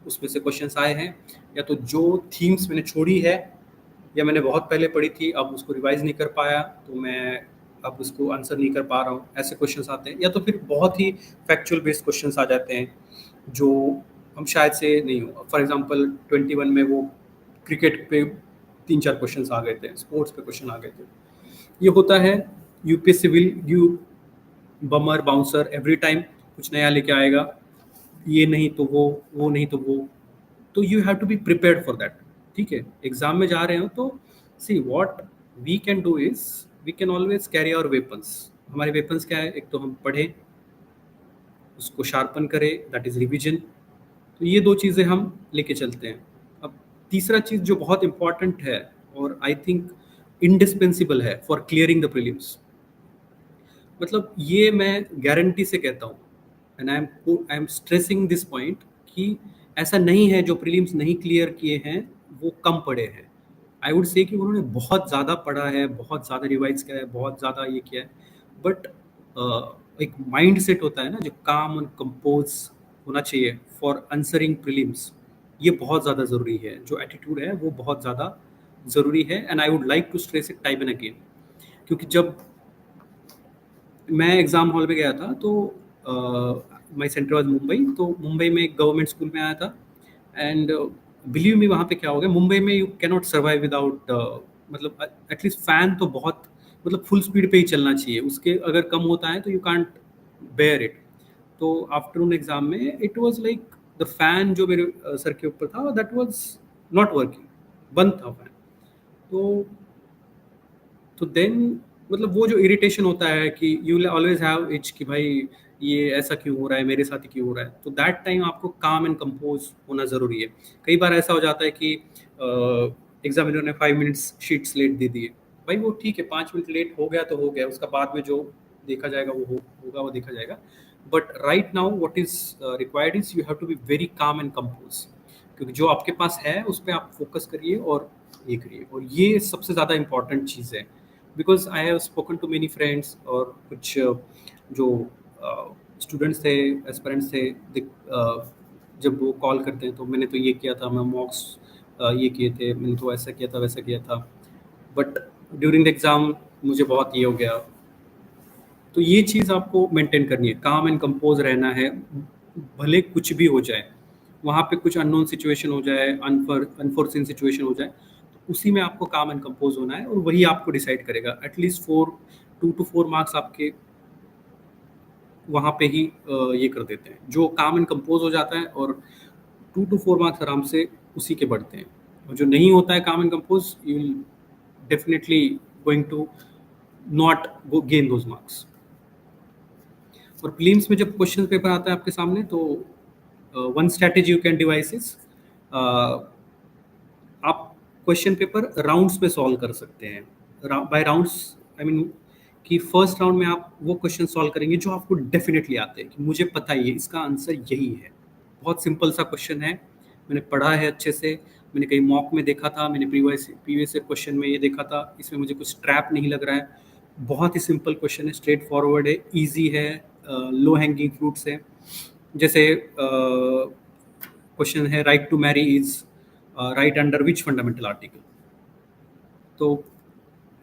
उसमें से क्वेश्चंस आए हैं, या तो जो थीम्स मैंने छोड़ी है या मैंने बहुत पहले पढ़ी थी अब उसको रिवाइज नहीं कर पाया तो मैं अब उसको आंसर नहीं कर पा रहा हूँ, ऐसे क्वेश्चंस आते हैं. या तो फिर बहुत ही फैक्चुअल बेस्ड क्वेश्चंस आ जाते हैं जो हम शायद से नहीं हो. फॉर एग्जांपल 21 में वो क्रिकेट पे 3-4 क्वेश्चंस आ गए थे, स्पोर्ट्स पे क्वेश्चन आ गए थे. ये होता है, UPSC will you bummer bouncer every time, कुछ नया लेके आएगा, ये नहीं तो वो नहीं तो वो, तो you have to be prepared for that. ठीक है, एग्जाम में जा रहे हो तो see what we can do is we can always carry our weapons. हमारे वेपन्स क्या है, एक तो हम पढ़ें, उसको शार्पन करें, दैट इज रिविजन. तो ये 2 चीज़ें हम लेके चलते हैं. अब तीसरा चीज़ जो बहुत इंपॉर्टेंट है और आई थिंक इंडिस्पेंसिबल है फॉर क्लियरिंग द प्रीलिम्स, मतलब ये मैं गारंटी से कहता हूँ and I am stressing this point कि ऐसा नहीं है जो प्रीलिम्स नहीं क्लियर किए हैं वो कम पढ़े हैं. आई वुड से कि उन्होंने बहुत ज़्यादा पढ़ा है, बहुत ज़्यादा रिवाइज किया है, बहुत ज़्यादा ये किया है, बट एक माइंड सेट होता है ना जो काम एंड कंपोज होना चाहिए फॉर आंसरिंग प्रीलिम्स, ये बहुत ज़्यादा ज़रूरी है. जो एटीट्यूड है वो बहुत ज़्यादा ज़रूरी है and I would like to stress it time and again. क्योंकि जब मैं एग्ज़ाम हॉल में गया था तो माई सेंटर वॉज मुंबई, तो मुंबई में एक गवर्नमेंट स्कूल में आया था एंड बिलीव मी वहाँ पे क्या हो गया, मुंबई में you can not survive without, मतलब एटलीस्ट फ़ैन तो बहुत, मतलब फुल स्पीड पे ही चलना चाहिए, उसके अगर कम होता है तो यू कांट बेयर इट. तो आफ्टरनून एग्ज़ाम में it was like the fan जो मेरे सर के ऊपर था दैट वाज नॉट वर्किंग, बंद था फैन. तो देन मतलब वो जो इरिटेशन होता है कि you will always have etch कि भाई ये ऐसा क्यों हो रहा है, मेरे साथ ही क्यों हो रहा है. तो दैट टाइम आपको काम एंड कंपोज होना ज़रूरी है. कई बार ऐसा हो जाता है कि एग्जामिनर ने 5 मिनट्स शीट्स लेट दे दिए, भाई वो ठीक है 5 मिनट लेट हो गया तो हो गया, उसका बाद में जो देखा जाएगा वो होगा, वो देखा जाएगा. But right now what is required is you have to be very calm and compose, क्योंकि जो आपके पास है उस पर आप फोकस करिए और ये करिए, और ये सबसे ज़्यादा इंपॉर्टेंट चीज़ है. Because I have spoken to many friends और कुछ जो स्टूडेंट्स थे, एस्पिरेंट्स थे, जब वो कॉल करते हैं तो मैंने तो ये किया था, मैं मॉक्स ये किए थे, मैंने तो ऐसा किया था वैसा किया था, बट ड्यूरिंग द एग्ज़ाम मुझे बहुत ये हो गया. तो ये चीज़ आपको मेंटेन करनी है, काम एंड कंपोज रहना है, भले कुछ भी हो जाए, वहाँ पे कुछ अननोन सिचुएशन हो जाए, अनफॉर्चुन सिचुएशन हो जाए, तो उसी में आपको काम एंड कंपोज होना है और वही आपको डिसाइड करेगा. एटलीस्ट 2 to 4 मार्क्स आपके वहाँ पे ही ये कर देते हैं. जो काम एंड कंपोज हो जाता है और 2 to 4 मार्क्स आराम से उसी के बढ़ते हैं, और जो नहीं होता है calm and compose, you will definitely going to not gain those marks. और प्रीलिम्स में जब क्वेश्चन पेपर आता है आपके सामने, तो one strategy you can devise is, आप क्वेश्चन पेपर राउंड्स में सॉल्व कर सकते हैं। बाय राउंड्स आई मीन कि फर्स्ट राउंड में आप वो क्वेश्चन सॉल्व करेंगे जो आपको डेफिनेटली आते हैं, कि मुझे पता ही है इसका आंसर यही है। बहुत सिंपल सा क्वेश्चन है, मैंने पढ़ा है अच्छे से, मैंने कहीं मॉक में देखा था, मैंने प्रीवियस क्वेश्चन में ये देखा था, इसमें मुझे कुछ ट्रैप नहीं लग रहा है। बहुत ही सिंपल क्वेश्चन है, स्ट्रेट फॉरवर्ड है, ईजी है, लो हैंगिंग फ्रूट्स है। जैसे क्वेश्चन है, right to marry is right under which fundamental article. तो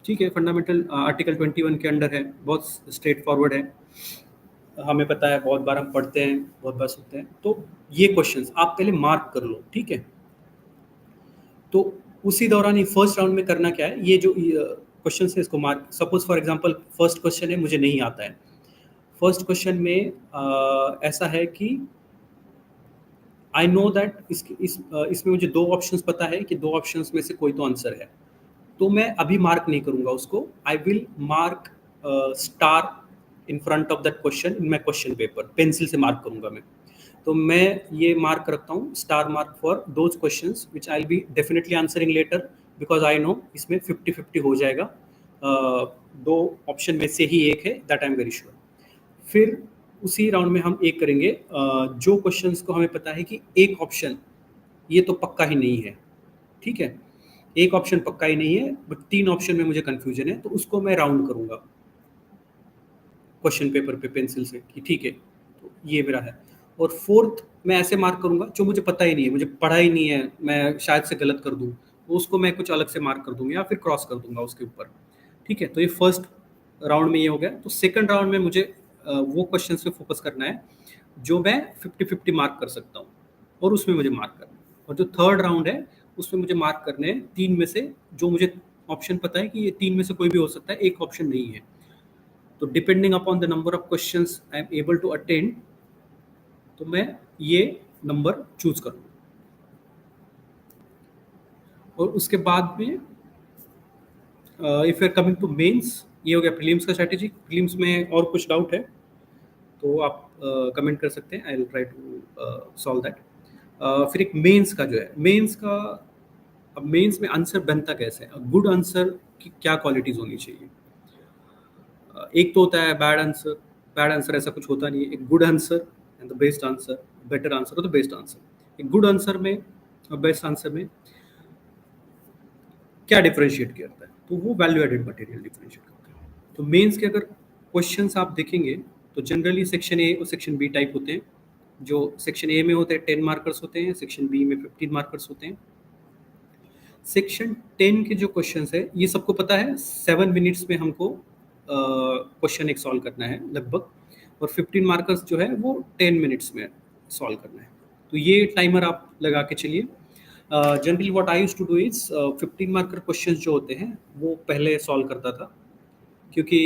ठीक है, फंडामेंटल आर्टिकल 21 के अंडर है, बहुत स्ट्रेट फॉरवर्ड है, हमें पता है, बहुत बार हम पढ़ते हैं, बहुत बार सुनते हैं। तो ये क्वेश्चंस आप पहले मार्क कर लो, ठीक है। तो उसी दौरान ये फर्स्ट राउंड में करना क्या है, ये जो क्वेश्चन है इसको mark. Suppose for example first question है, मुझे नहीं आता है। फर्स्ट क्वेश्चन में ऐसा है कि आई नो दैट इसमें मुझे 2 ऑप्शंस पता है कि 2 ऑप्शंस में से कोई तो आंसर है, तो मैं अभी मार्क नहीं करूंगा उसको। I will mark star in front of that question in my question paper, pencil से मार्क करूंगा मैं। तो मैं ये मार्क रखता हूँ, star mark for those questions which I will be definitely answering later, because I know इसमें 50-50 हो जाएगा, 2 ऑप्शन में से ही एक है, that I am very sure. फिर उसी राउंड में हम एक करेंगे, जो क्वेश्चंस को हमें पता है कि एक ऑप्शन ये तो पक्का ही नहीं है, ठीक है, एक ऑप्शन पक्का ही नहीं है, बट 3 ऑप्शन में मुझे कंफ्यूजन है, तो उसको मैं राउंड करूंगा क्वेश्चन पेपर पे पेंसिल से, कि ठीक है तो ये मेरा है। और फोर्थ मैं ऐसे मार्क करूंगा जो मुझे पता ही नहीं है, मुझे पढ़ा ही नहीं है, मैं शायद से गलत कर दूं, तो उसको मैं कुछ अलग से मार्क कर दूंगा या फिर क्रॉस कर दूंगा उसके ऊपर, ठीक है। तो ये फर्स्ट राउंड में ये हो गया। तो सेकंड राउंड में मुझे वो क्वेश्चन पे फोकस करना है जो मैं 50-50 मार्क कर सकता हूँ, और उसमें मुझे मार्क करना है। और जो थर्ड राउंड है उसमें मुझे मार्क करने हैं 3 में से, जो मुझे ऑप्शन पता है कि ये 3 में से कोई भी हो सकता है, एक ऑप्शन नहीं है। तो depending upon the number of questions I am able to attend, तो मैं ये नंबर चूज करूँ। और उसके बाद में if you are coming to mains, ये हो गया प्रीलिम्स का स्ट्रेटेजी। प्रीलिम्स में और कुछ डाउट है तो आप कमेंट कर सकते हैं, I will try to solve that. फिर एक मेंस का जो है, मेंस का, अब मेंस में आंसर बनता कैसे है, गुड आंसर की क्या क्वालिटीज होनी चाहिए। एक तो होता है बैड आंसर, बैड आंसर ऐसा कुछ होता नहीं है, एक good answer and the best answer, better answer और द बेस्ट आंसर। एक गुड आंसर में और बेस्ट आंसर में क्या डिफरेंशिएट करता है, तो वो वैल्यू एडेड मटेरियल डिफरेंशिएट करता है। तो मेंस के अगर क्वेश्चंस आप देखेंगे तो जनरली सेक्शन ए और सेक्शन बी टाइप होते हैं। जो सेक्शन ए में होते हैं 10 मार्कर्स होते हैं, सेक्शन बी में 15 मार्कर्स होते हैं। सेक्शन 10 के जो क्वेश्चंस है, ये सबको पता है 7 मिनट्स में हमको क्वेश्चन एक सॉल्व करना है लगभग, और 15 मार्कर्स जो है वो 10 मिनट्स में सॉल्व करना है। तो ये टाइमर आप लगा के चलिए। Generally what I used to do is 15 marker questions जो होते हैं वो पहले सॉल्व करता था, क्योंकि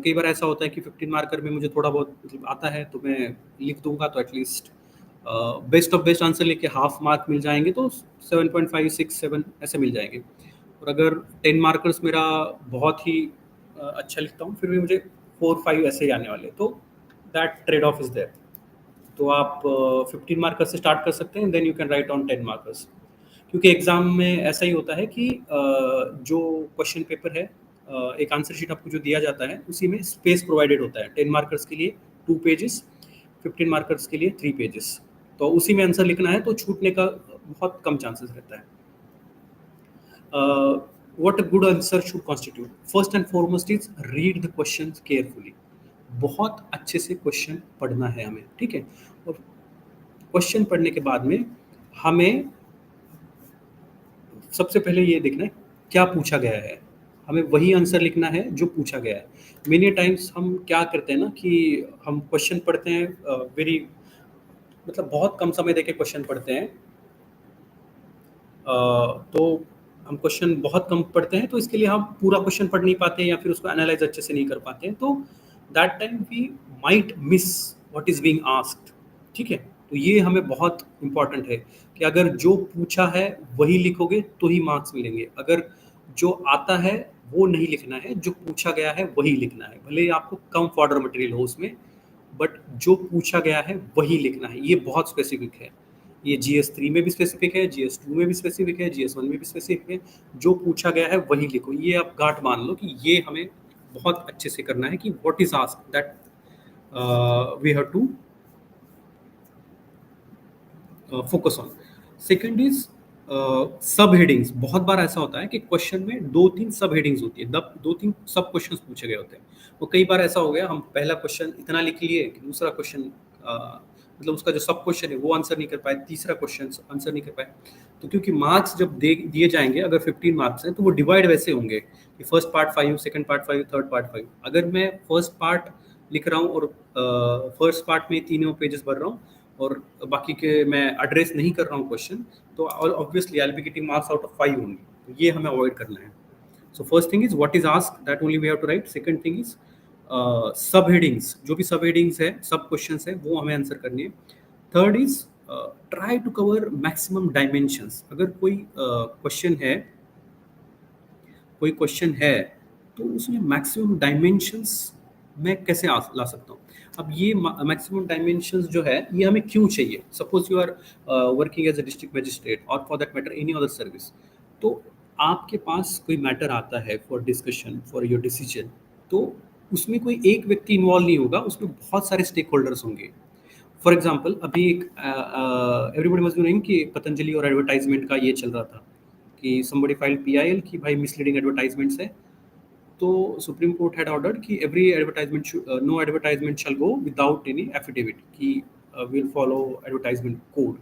कई बार ऐसा होता है कि 15 मार्कर में मुझे थोड़ा बहुत मतलब आता है, तो मैं लिख दूंगा तो at least best of best answer लेके हाफ मार्क मिल जाएंगे, तो 7.5, 6, 7 ऐसे मिल जाएंगे। और अगर 10 मार्कर्स मेरा बहुत ही अच्छा लिखता हूँ, फिर भी मुझे 4-5 ऐसे ही आने वाले, तो that trade off is there. तो आप 15 मार्कर से स्टार्ट कर सकते हैं, then you can write on 10 markers. क्योंकि एग्जाम में ऐसा ही होता है कि जो क्वेश्चन पेपर है, एक आंसर शीट आपको जो दिया जाता है उसी में स्पेस प्रोवाइडेड होता है। 10 मार्कर्स के लिए 2 पेजेस, 15 मार्कर्स के लिए 3 पेजेस, तो उसी में आंसर लिखना है, तो छूटने का बहुत कम चांसेस रहता है। What a good answer should constitute, first and foremost is read the question carefully. बहुत अच्छे से क्वेश्चन पढ़ना है हमें, ठीक है। और क्वेश्चन पढ़ने के बाद में हमें सबसे पहले ये देखना है क्या पूछा गया है, हमें वही आंसर लिखना है जो पूछा गया है। मेनी टाइम्स हम क्या करते हैं ना कि हम क्वेश्चन पढ़ते हैं वेरी, मतलब बहुत कम समय देके क्वेश्चन पढ़ते हैं, तो हम क्वेश्चन बहुत कम पढ़ते हैं, तो इसके लिए हम पूरा क्वेश्चन पढ़ नहीं पाते हैं या फिर उसको एनालाइज अच्छे से नहीं कर पाते हैं, तो that time we might miss what is being asked, ठीक है। तो ये हमें बहुत इंपॉर्टेंट है कि अगर जो पूछा है वही लिखोगे तो ही मार्क्स मिलेंगे। अगर जो आता है वो नहीं लिखना है, जो पूछा गया है वही लिखना है, भले ही आपको कम फॉर्डर मटेरियल हो उसमें, बट जो पूछा गया है वही लिखना है। ये बहुत स्पेसिफिक है। ये GS3 में भी स्पेसिफिक है, GS2 में भी स्पेसिफिक है, GS1 में भी स्पेसिफिक है। जो पूछा गया है वही लिखो। ये आप गांठ मान लो कि ये हमें बहुत अच्छे से करना है कि what is asked, that we have to focus on. Second is subheadings. बहुत बार ऐसा होता है कि क्वेश्चन में दो तीन सब हेडिंग्स होती है, दो तीन सब क्वेश्चंस पूछे गए होते हैं। तो कई बार ऐसा हो गया, हम पहला क्वेश्चन इतना लिख लिए कि दूसरा क्वेश्चन मतलब उसका जो सब क्वेश्चन है वो आंसर नहीं कर पाए, तीसरा क्वेश्चन आंसर नहीं कर पाए। तो क्योंकि मार्क्स जब दिए जाएंगे, अगर 15 मार्क्स हैं तो वो डिवाइड वैसे होंगे कि first part 5, second part 5, third part 5। अगर मैं फर्स्ट पार्ट लिख रहा हूँ और फर्स्ट पार्ट में तीनों पेजेस भर रहा हूँ और बाकी के मैं एड्रेस नहीं कर रहा हूँ क्वेश्चन, तो obviously I will be getting marks out of 5 only. तो ये हमें अवॉइड करना है। So first thing is what is asked, that only we have to write. Second thing is subheadings, जो भी सब हेडिंग्स है, सब क्वेश्चंस है, वो हमें आंसर करनी है। Third is try to cover maximum dimensions. अगर कोई क्वेश्चन है तो उसमें मैक्सिमम डायमेंशंस मैं कैसे ला सकता हूँ। अब ये मैक्सिमम डायमेंशंस जो है ये हमें क्यों चाहिए। Suppose you are working as a district magistrate और for that matter any other service, तो आपके पास कोई मैटर आता है for discussion, for your decision, तो उसमें कोई एक व्यक्ति इन्वॉल्व नहीं होगा, उसमें बहुत सारे स्टेक होल्डर्स होंगे। फॉर एग्जाम्पल, अभी एक एवरीबडी मस्ट बी नोइंग कि पतंजलि और एडवर्टाइजमेंट का ये चल रहा था कि somebody filed PIL कि भाई मिसलीडिंग एडवर्टाइजमेंट्स है। तो सुप्रीम कोर्ट हैड ऑर्डर्ड कि एवरी एडवर्टाइजमेंट, नो एडवर्टाइजमेंट शैल गो विदाउट एनी एफिडेविट कि will follow advertisement code.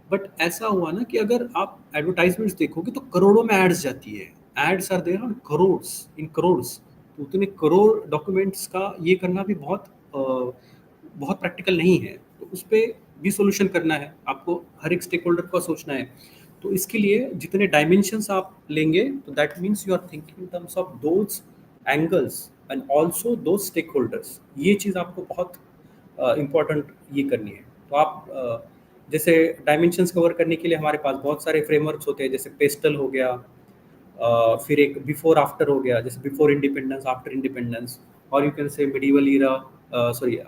But ऐसा हुआ ना कि अगर आप एडवर्टाइजमेंट्स देखोगे तो करोड़ों में एड्स जाती है। Ads are there on crores, in crores. तो उतने करोड़ डॉक्यूमेंट्स का ये करना भी बहुत प्रैक्टिकल नहीं है। तो उस पर भी सोल्यूशन करना है आपको, हर एक स्टेक होल्डर को सोचना है। तो इसके लिए जितने डायमेंशंस आप लेंगे, तो that means you are thinking in terms of those angles and also those stakeholders. ये चीज़ आपको बहुत इम्पोर्टेंट ये करनी है। तो आप जैसे डायमेंशंस कवर करने के लिए हमारे पास बहुत सारे फ्रेमवर्क्स होते हैं, जैसे पेस्टल हो गया, फिर एक बिफोर आफ्टर हो गया, जैसे बिफोर इंडिपेंडेंस, आफ्टर इंडिपेंडेंस, और you can say medieval era, sorry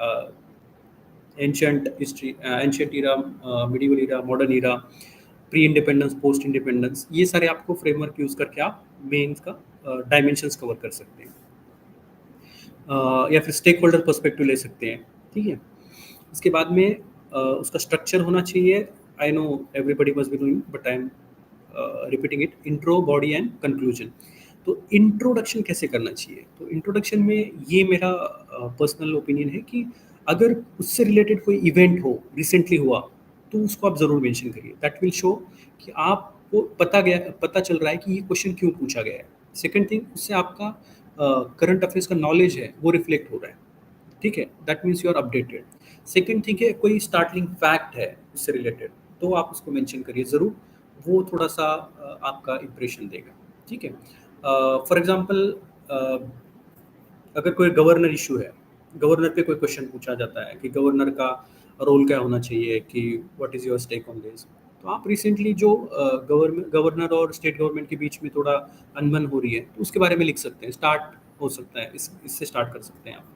ancient history, ancient era, medieval era, modern era, pre independence, post independence. ये सारे आपको फ्रेमवर्क यूज़ करके आप मेंस का डायमेंशंस कवर कर सकते हैं। या फिर स्टेक होल्डर पर्सपेक्टिव ले सकते हैं। ठीक है। इसके बाद में उसका स्ट्रक्चर होना चाहिए। I know everybody must be doing, but I am repeating it. Intro, body and conclusion. तो इंट्रोडक्शन कैसे करना चाहिए? तो इंट्रोडक्शन में ये मेरा पर्सनल ओपिनियन है कि अगर उससे रिलेटेड कोई इवेंट हो, रिसेंटली हुआ, तो उसको आप ज़रूर मेंशन करिए। दैट विल शो कि आपको पता चल रहा है कि ये क्वेश्चन क्यों पूछा गया है। सेकंड थिंग, उससे आपका करंट अफेयर्स का नॉलेज है वो रिफ्लेक्ट हो रहा है। ठीक है, that means you are updated. Second thing है, कोई स्टार्टलिंग फैक्ट है उससे रिलेटेड, तो आप उसको मेंशन करिए ज़रूर। वो थोड़ा सा आपका इंप्रेशन देगा। ठीक है। फॉर एग्जांपल, अगर कोई गवर्नर इशू है, गवर्नर पे कोई क्वेश्चन पूछा जाता है कि गवर्नर का रोल क्या होना चाहिए, कि what is your stake on this. तो आप रिसेंटली जो गवर्नर और स्टेट गवर्नमेंट के बीच में थोड़ा अनबन हो रही है, तो उसके बारे में लिख सकते हैं। स्टार्ट हो सकता है, इससे स्टार्ट कर सकते हैं आप।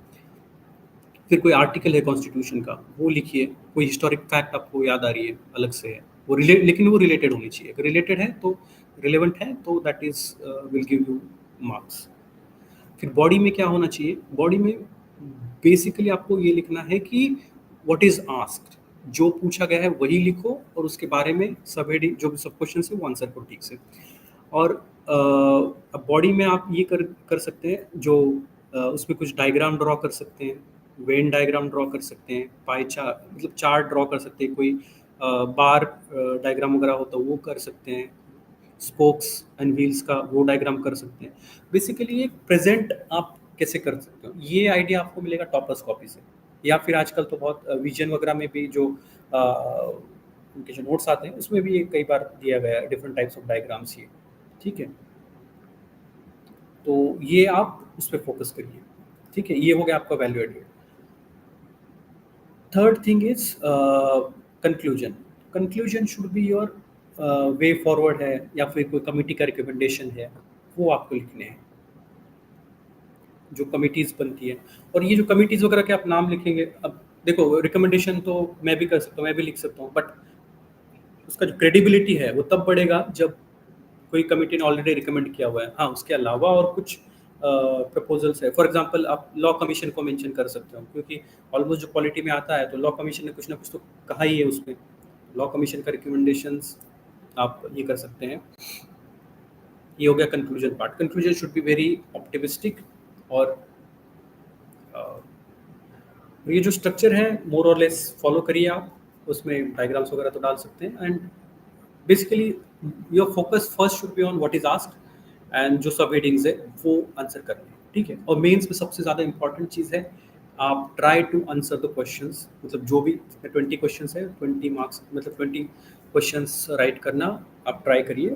फिर कोई आर्टिकल है कॉन्स्टिट्यूशन का, वो लिखिए। कोई हिस्टोरिक फैक्ट आपको याद आ रही है अलग से है, वो लेकिन वो रिलेटेड होनी चाहिए। अगर रिलेटेड है तो, रिलेवेंट है तो, that is will give you marks. फिर बॉडी में क्या होना चाहिए? बॉडी में बेसिकली आपको ये लिखना है कि व्हाट इज आस्क्ड, जो पूछा गया है वही लिखो, और उसके बारे में सब हेडिंग, जो भी सब क्वेश्चन है वो आंसर करो ठीक से। और अब बॉडी में आप ये कर सकते हैं, जो उसमें कुछ डायग्राम ड्रॉ कर सकते हैं, वेन डायग्राम ड्रॉ कर सकते हैं, पाई चार्ट मतलब चार्ट ड्रॉ कर सकते हैं, कोई बार डायग्राम वगैरह हो तो वो कर सकते हैं, स्पोक्स एंड व्हील्स का वो डायग्राम कर सकते हैं। बेसिकली एक प्रेजेंट आप कैसे कर सकते हो, ये आइडिया आपको मिलेगा टॉपर्स कॉपी से। या फिर आजकल तो बहुत विजन वगैरह में भी जो उनके जो नोट्स आते हैं उसमें भी ये कई बार दिया गया है, डिफरेंट टाइप्स ऑफ डायग्राम्स ये। ठीक है, तो ये आप उस पर फोकस करिए। ठीक है, ये हो गया आपका value added. Third thing is conclusion. Conclusion should be your way forward है, या फिर कोई कमिटी का रिकमेंडेशन है, वो आपको लिखने हैं, जो कमिटीज बनती है. और ये जो कमिटीज वगैरह के आप नाम लिखेंगे, अब देखो रिकमेंडेशन तो मैं भी कर सकता हूँ, मैं भी लिख सकता हूँ, बट उसका जो क्रेडिबिलिटी है वो तब बढ़ेगा जब कोई कमिटी ने ऑलरेडी रिकमेंड किया हुआ है. हाँ, उसके अलावा और कुछ प्रपोजल्स है. फॉर एग्जांपल आप लॉ कमीशन को मेंशन कर सकते हो, क्योंकि ऑलमोस्ट जो पॉलिटी में आता है तो लॉ कमीशन ने कुछ ना कुछ तो कहा ही है उसमें. लॉ कमीशन का रिकमेंडेशंस आप ये कर सकते हैं. ये हो गया conclusion part. Conclusion should be very optimistic. और ये जो स्ट्रक्चर है मोर और लेस फॉलो करिए आप. उसमें डायग्राम्स वगैरह तो डाल सकते हैं. And basically your focus first should be on what is asked, and जो सब हेडिंग्स है वो आंसर करने हैं. ठीक है. और मेंस में सबसे ज़्यादा इंपॉर्टेंट चीज़ है, आप try to answer the questions. मतलब जो भी 20 क्वेश्चंस है, 20 मार्क्स, मतलब 20 क्वेश्चंस राइट करना आप ट्राई करिए.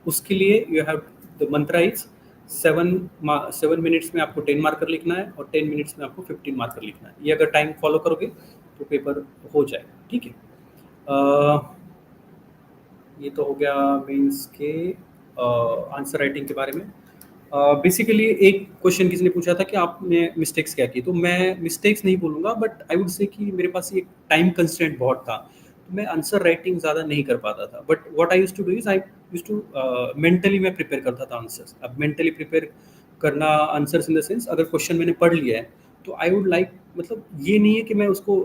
उसके लिए you have the Mantra is 7 minutes में आपको 10 मार्कर लिखना है, और 10 मिनट्स में आपको 15 मार्कर लिखना है. ये अगर टाइम फॉलो करोगे तो पेपर हो जाएगा. ठीक है. ये तो हो गया मेंस के आंसर राइटिंग के बारे में. बेसिकली एक क्वेश्चन किसी ने पूछा था कि आपने मिस्टेक्स क्या की, तो मैं मिस्टेक्स नहीं बोलूँगा, बट आई वुड से कि मेरे पास एक टाइम कंस्ट्रेंट बहुत था, तो मैं आंसर राइटिंग ज़्यादा नहीं कर पाता था. But what I used to do is, I used to mentally मैं प्रिपेयर करता था आंसर्स. अब मेंटली प्रिपेयर करना आंसर्स इन द सेंस, अगर क्वेश्चन मैंने पढ़ लिया है तो आई वुड लाइक, मतलब ये नहीं है कि मैं उसको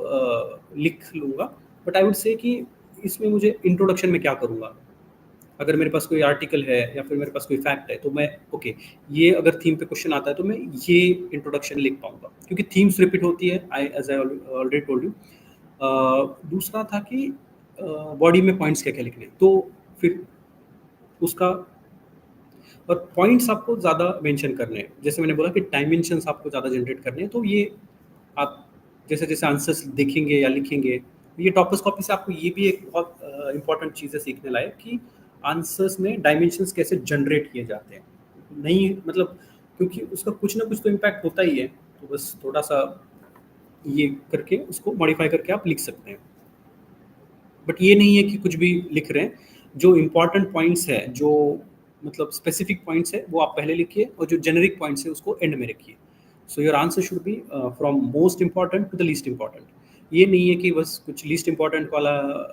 लिख लूँगा, बट आई वुड से कि इसमें मुझे इंट्रोडक्शन में क्या करूँगा. अगर मेरे पास कोई आर्टिकल है या फिर मेरे पास कोई फैक्ट है, तो मैं ओके, ये अगर थीम पे क्वेश्चन आता है तो मैं ये इंट्रोडक्शन लिख पाऊंगा, क्योंकि थीम्स रिपीट होती है. I as I already told you. दूसरा था कि बॉडी में पॉइंट्स क्या क्या लिखने हैं, तो फिर उसका, और पॉइंट्स आपको ज़्यादा मेंशन करने हैं. जैसे मैंने बोला कि डायमेंशंस आपको ज़्यादा जनरेट करने हैं, तो ये आप जैसे जैसे आंसर्स देखेंगे या लिखेंगे, ये टॉपर्स कॉपी से आपको ये भी एक बहुत इंपॉर्टेंट चीज़ है सीखने लायक, कि आंसर्स में डायमेंशंस कैसे जनरेट किए जाते हैं. नहीं मतलब, क्योंकि उसका कुछ ना कुछ तो इम्पैक्ट होता ही है, तो बस थोड़ा सा ये करके उसको मॉडिफाई करके आप लिख सकते हैं. बट ये नहीं है कि कुछ भी लिख रहे हैं. जो इम्पोर्टेंट पॉइंट्स है, जो मतलब स्पेसिफिक पॉइंट्स है, वो आप पहले लिखिए, और जो जेनरिक पॉइंट्स है उसको एंड में रखिए. So your answer should be from most important to the least important. ये नहीं है कि बस कुछ लीस्ट इंपॉर्टेंट वाला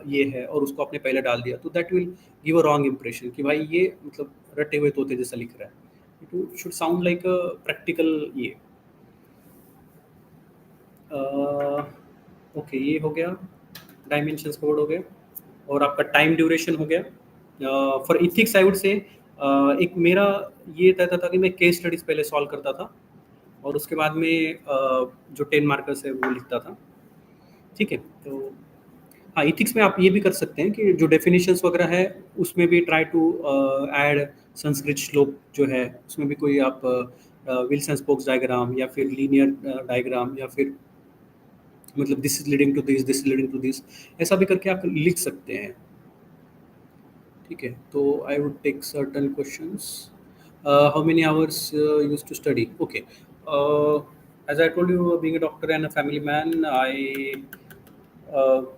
ये है और उसको आपने पहले डाल दिया, तो that will give a wrong impression कि भाई ये मतलब रटे हुए तोते जैसा लिख रहा है. It should sound like a practical ये. ओके, ये हो गया, डायमेंशंस कवर्ड हो गए, और आपका टाइम ड्यूरेशन हो गया. फॉर इथिक्स आई वुड से एक मेरा ये रहता था कि मैं केस स्टडीज पहले सॉल्व करता था, और उसके बाद में जो 10 मार्कर्स है वो लिखता था. ठीक है. तो हाँ, इथिक्स में आप ये भी कर सकते हैं कि जो डेफिनेशंस वगैरह है उसमें भी ट्राई टू ऐड संस्कृत श्लोक जो है, उसमें भी कोई आप विल्सन स्पोक्स डायग्राम या फिर लीनियर डायग्राम, या फिर मतलब this is leading to this, this is leading to this, ऐसा भी करके आप लिख सकते हैं. ठीक है. तो I would take certain questions. How many hours used to study. Okay. As I told you, being a doctor and a family man, I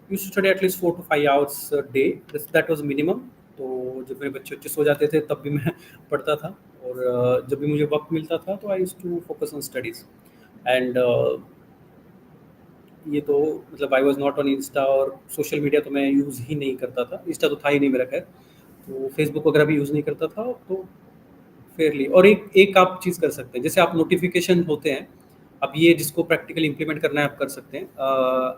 used to study at least 4 to 5 hours a day. That was minimum. तो जब मेरे बच्चे बच्चे सो जाते थे तब भी मैं पढ़ता था, और जब भी मुझे वक्त मिलता था तो I used to focus on studies. And ये तो मतलब I was not on Insta, और सोशल मीडिया तो मैं यूज़ ही नहीं करता था. इंस्टा तो था ही नहीं मेरा, खैर. तो फेसबुक वगैरह भी यूज़ नहीं करता था. तो फेयरली, और एक एक आप चीज़ कर सकते हैं, जैसे आप नोटिफिकेशन होते हैं, अब ये जिसको प्रैक्टिकली इंप्लीमेंट करना है आप कर सकते हैं.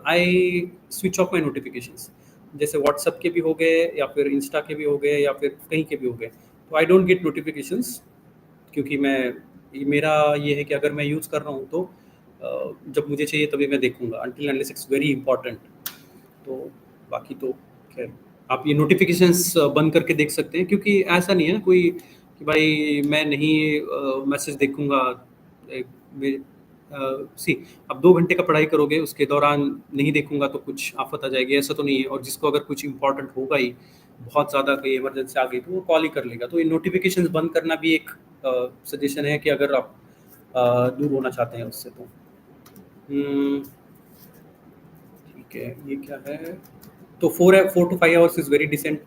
I switch of my notifications. जैसे व्हाट्सअप के भी हो गए, या फिर इंस्टा के भी हो गए, या फिर कहीं के भी हो गए, तो आई डोंट गेट नोटिफिकेशंस. क्योंकि मैं, मेरा ये है कि अगर मैं यूज़ कर रहा हूँ तो जब मुझे चाहिए तभी मैं देखूंगा, until unless it's very important. तो बाकी तो खैर, आप ये नोटिफिकेशंस बंद करके देख सकते हैं, क्योंकि ऐसा नहीं है ना कोई कि भाई मैं नहीं मैसेज देखूंगा. सी, अब 2 घंटे का पढ़ाई करोगे, उसके दौरान नहीं देखूंगा तो कुछ आफत आ जाएगी, ऐसा तो नहीं है. और जिसको अगर कुछ इंपॉर्टेंट होगा ही, बहुत ज़्यादा कोई इमरजेंसी आ गई, तो वो कॉल ही कर लेगा. तो ये नोटिफिकेशंस बंद करना भी एक सजेशन है कि अगर आप दूर होना चाहते हैं उससे. तो ठीक है, ये क्या है? तो 4 to 5 hours is very decent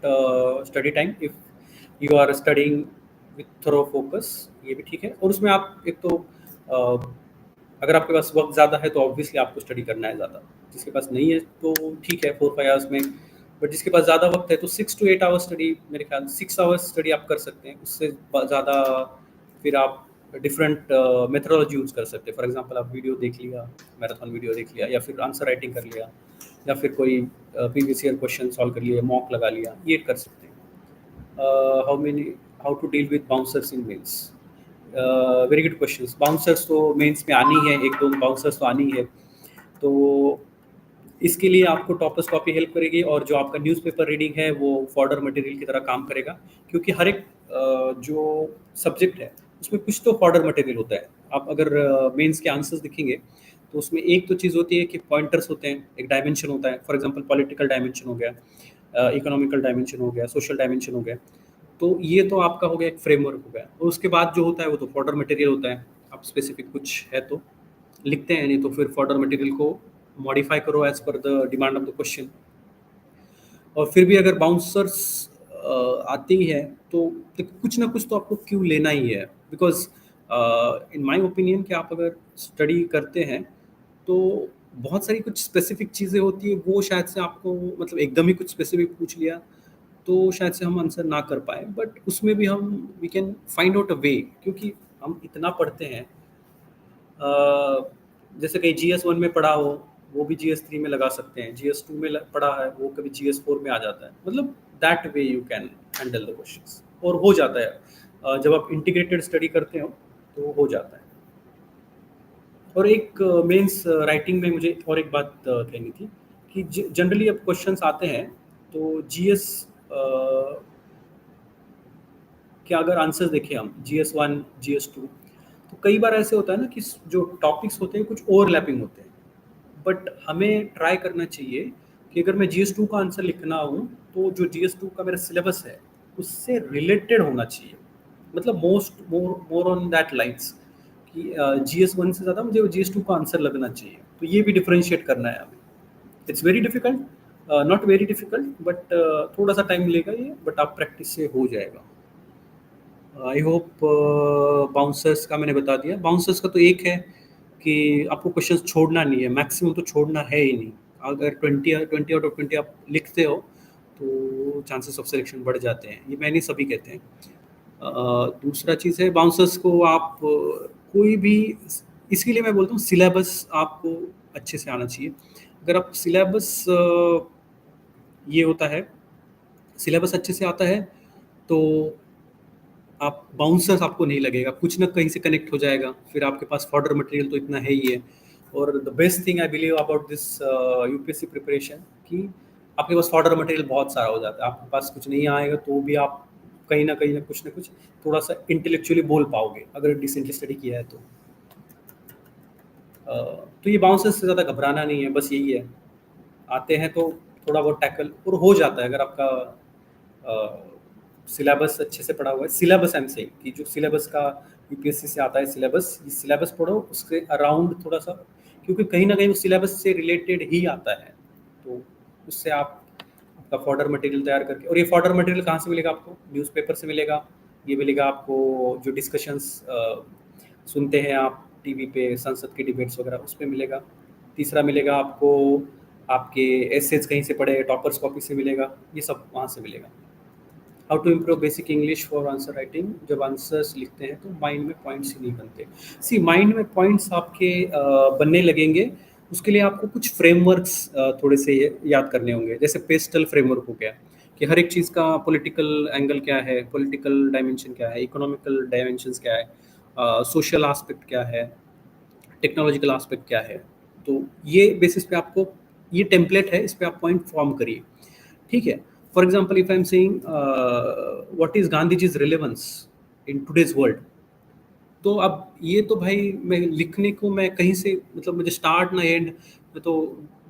study time if you are studying with thorough focus, ये भी ठीक है। और उसमें आप एक तो अगर आपके पास वक्त ज़्यादा है तो ऑब्वियसली आपको स्टडी करना है ज़्यादा, जिसके पास नहीं है तो ठीक है 4-5 आवर्स में, बट जिसके पास ज़्यादा वक्त है तो 6 to 8 आवर्स स्टडी, मेरे ख्याल 6 आवर्स स्टडी आप कर सकते हैं। उससे ज़्यादा फिर आप डिफरेंट मेथडोलॉजी यूज़ कर सकते हैं। फॉर एग्जांपल आप वीडियो देख लिया, मैराथन वीडियो देख लिया, या फिर आंसर राइटिंग कर लिया, या फिर कोई प्रीवियस ईयर क्वेश्चन सॉल्व कर लिया, मॉक लगा लिया, ये कर सकते हैं। How to deal with bouncers in mains? Very good questions. Bouncers तो मेंस में आनी है, एक दो बाउंसर्स तो आनी है। तो इसके लिए आपको टॉपर्स कॉपी हेल्प करेगी, और जो आपका न्यूज़पेपर रीडिंग है वो फॉर्डर मटेरियल की तरह काम करेगा, क्योंकि हर एक जो सब्जेक्ट है उसमें कुछ तो फॉर्डर मटेरियल होता है। आप अगर मेंस के आंसर्स दिखेंगे तो उसमें एक तो चीज़ होती है कि पॉइंटर्स होते हैं, एक डायमेंशन होता है। फॉर एग्जांपल पॉलिटिकल डायमेंशन हो गया, इकोनॉमिकल डायमेंशन हो गया, सोशल डायमेंशन हो गया। तो ये तो आपका हो गया एक फ्रेमवर्क हो गया, और उसके बाद जो होता है वो तो फॉर्डर मटेरियल होता है। आप स्पेसिफिक कुछ है तो लिखते हैं, नहीं तो फिर फॉर्डर मटेरियल को मॉडिफाई करो as per the demand of the question. और फिर भी अगर बाउंसर्स आती है तो कुछ ना कुछ तो आपको क्यों लेना ही है, बिकॉज इन माय ओपिनियन कि आप अगर स्टडी करते हैं तो बहुत सारी कुछ स्पेसिफिक चीज़ें होती है, वो शायद से आपको मतलब एकदम ही कुछ स्पेसिफिक पूछ लिया तो शायद से हम आंसर ना कर पाए, बट उसमें भी हम we can find out a way, क्योंकि हम इतना पढ़ते हैं। जैसे कहीं GS1 में पढ़ा हो वो भी GS3 में लगा सकते हैं, GS2 में पढ़ा है वो कभी GS4 में आ जाता है, मतलब that way you can handle the questions, और हो जाता है। जब आप इंटीग्रेटेड स्टडी करते हो तो हो जाता है। और एक मेंस राइटिंग में मुझे और एक बात कहनी थी कि जनरली अब क्वेश्चंस आते हैं तो GS के अगर आंसर्स देखें हम GS1 GS2, तो कई बार ऐसे होता है ना कि जो टॉपिक्स होते हैं कुछ ओवरलैपिंग होते हैं, बट हमें ट्राई करना चाहिए कि अगर मैं GS2 का आंसर लिखना हूँ तो जो GS2 का मेरा सिलेबस है उससे रिलेटेड होना चाहिए, मतलब मोर ऑन दैट लाइन्स कि GS1 से ज़्यादा मुझे GS2 का आंसर लगना चाहिए। तो ये भी डिफरेंशिएट करना है हमें। It's very difficult, not very difficult, but थोड़ा सा टाइम लेगा ये, बट आप प्रैक्टिस से हो जाएगा। आई होप बाउंसर्स का मैंने बता दिया। बाउंसर्स का तो एक है कि आपको क्वेश्चंस छोड़ना नहीं है, मैक्सिमम तो छोड़ना है ही नहीं। अगर 20 आउट ऑफ 20 आप लिखते हो तो चांसेस ऑफ सिलेक्शन बढ़ जाते हैं, ये मैंने सभी कहते हैं। दूसरा चीज़ है बाउंसर्स को आप कोई भी, इसके लिए मैं बोलता हूँ सिलेबस आपको अच्छे से आना चाहिए। अगर आप सिलेबस ये होता है, सिलेबस अच्छे से आता है तो आप बाउंसर्स आपको नहीं लगेगा, कुछ ना कहीं से कनेक्ट हो जाएगा, फिर आपके पास फॉर्डर मटेरियल तो इतना है ही है। और the best thing I believe about this UPSC preparation कि आपके पास फॉर्डर मटेरियल बहुत सारा हो जाता है, आपके पास कुछ नहीं आएगा तो भी आप कहीं ना कुछ ना कुछ थोड़ा सा इंटेलेक्चुअली बोल पाओगे अगर डिसेंटली स्टडी किया है तो। तो ये बाउंसर्स से ज़्यादा घबराना नहीं है, बस यही है, आते हैं तो थोड़ा बहुत टैकल और हो जाता है अगर आपका सिलेबस अच्छे से पढ़ा हुआ है। सिलेबस आई एम सेइंग कि जो सिलेबस का यूपीएससी से आता है सिलेबस, ये सिलेबस पढ़ो उसके अराउंड थोड़ा सा, क्योंकि कहीं ना कहीं वो सिलेबस से रिलेटेड ही आता है, तो उससे आप आपका फॉर्डर मटेरियल तैयार करके। और ये फॉर्डर मटेरियल कहाँ से मिलेगा आपको? न्यूज़पेपर से मिलेगा, ये मिलेगा आपको जो डिस्कशंस सुनते हैं आप टीवी पे, संसद के डिबेट्स वगैरह, उस पर मिलेगा। तीसरा मिलेगा आपको आपके एसेज कहीं से पढ़े, टॉपर्स कॉपी से मिलेगा, ये सब वहाँ से मिलेगा। How to improve basic English for answer writing? जब आंसर्स लिखते हैं तो माइंड में पॉइंट्स ही नहीं बनते। सी माइंड में पॉइंट्स आपके बनने लगेंगे, उसके लिए आपको कुछ फ्रेमवर्क्स थोड़े से याद करने होंगे। जैसे पेस्टल फ्रेमवर्क हो गया कि हर एक चीज़ का पॉलिटिकल एंगल क्या है, पॉलिटिकल डायमेंशन क्या है, इकोनॉमिकल डायमेंशंस क्या है, सोशल एस्पेक्ट क्या है, टेक्नोलॉजिकल एस्पेक्ट क्या है। तो ये बेसिस पे आपको, ये टेम्पलेट है, इस पे आप पॉइंट फॉर्म करिए, ठीक है। For example if I am saying what is Gandhi ji's relevance in today's world, तो अब ये तो भाई मैं लिखने को मैं कहीं से, मतलब मुझे स्टार्ट ना एंड, मैं तो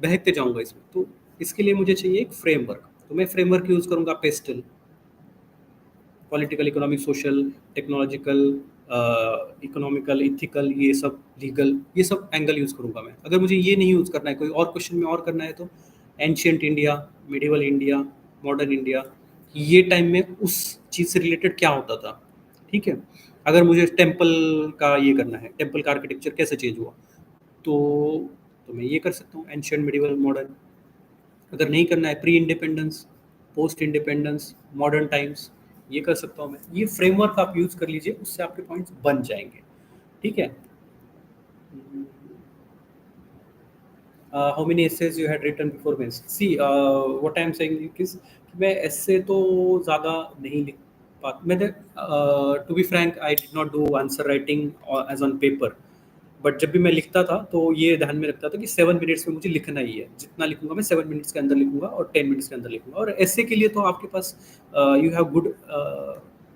बहकते जाऊंगा इसमें। तो इसके लिए मुझे चाहिए एक फ्रेमवर्क, तो मैं फ्रेमवर्क यूज करूंगा pastel, political, economic, social, technological, economical, ethical, ये सब लीगल, ये सब एंगल यूज़ करूंगा मैं। अगर मुझे ये नहीं यूज़ करना है, कोई और क्वेश्चन में और करना है तो ancient India, medieval India, modern India, ये टाइम में उस चीज़ से रिलेटेड क्या होता था, ठीक है। अगर मुझे टेम्पल का ये करना है, टेम्पल का आर्किटेक्चर कैसे चेंज हुआ, तो मैं ये कर सकता हूँ, एंशियंट, मिडिवल, मॉडर्न। अगर नहीं करना है, pre independence, post independence, modern times, ये कर सकता हूँ मैं। ये फ्रेमवर्क आप यूज़ कर लीजिए, उससे आपके पॉइंट्स बन जाएंगे, ठीक है। How many essays you had written before means? See, what I am saying is कि मैं essay तो ज़्यादा नहीं लिख पाता। मैंने to be frank, I did not do answer writing as on paper. But जब भी मैं लिखता था तो ये ध्यान में रखता था कि 7 मिनट्स में मुझे लिखना ही है। जितना लिखूंगा मैं 7 मिनट्स के अंदर लिखूंगा और 10 मिनट्स के अंदर लिखूंगा। और ऐसे के लिए तो आपके पास you have good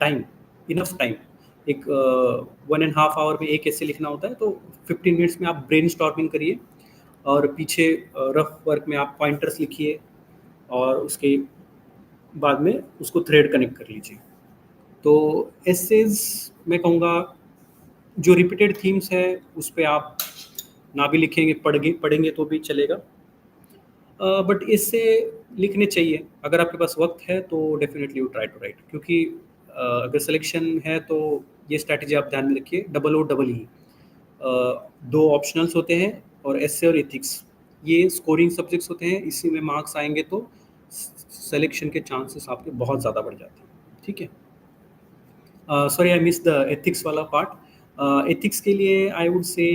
time, enough time. एक 1.5 आवर में एक ऐसे लिखना होता है, तो 15 मिनट्स में आप ब्रेन स्टॉर्मिंग करिए और पीछे रफ वर्क में आप पॉइंटर्स लिखिए और उसके बाद में उसको थ्रेड कनेक्ट कर लीजिए। तो एसेज मैं कहूँगा जो रिपीटेड थीम्स है उस पे आप ना भी लिखेंगे, पढ़ेंगे तो भी चलेगा। बट इससे लिखने चाहिए, अगर आपके पास वक्त है तो definitely you try to write, क्योंकि अगर सिलेक्शन है तो ये स्ट्रैटेजी आप ध्यान में रखिए, डबल ओ डबल ई, दो ऑप्शनल्स होते हैं और एसए और एथिक्स, ये स्कोरिंग सब्जेक्ट्स होते हैं, इसी में मार्क्स आएंगे तो सिलेक्शन के चांसेस आपके बहुत ज़्यादा बढ़ जाते हैं, ठीक है। Sorry I miss the ethics वाला पार्ट। एथिक्स के लिए I would say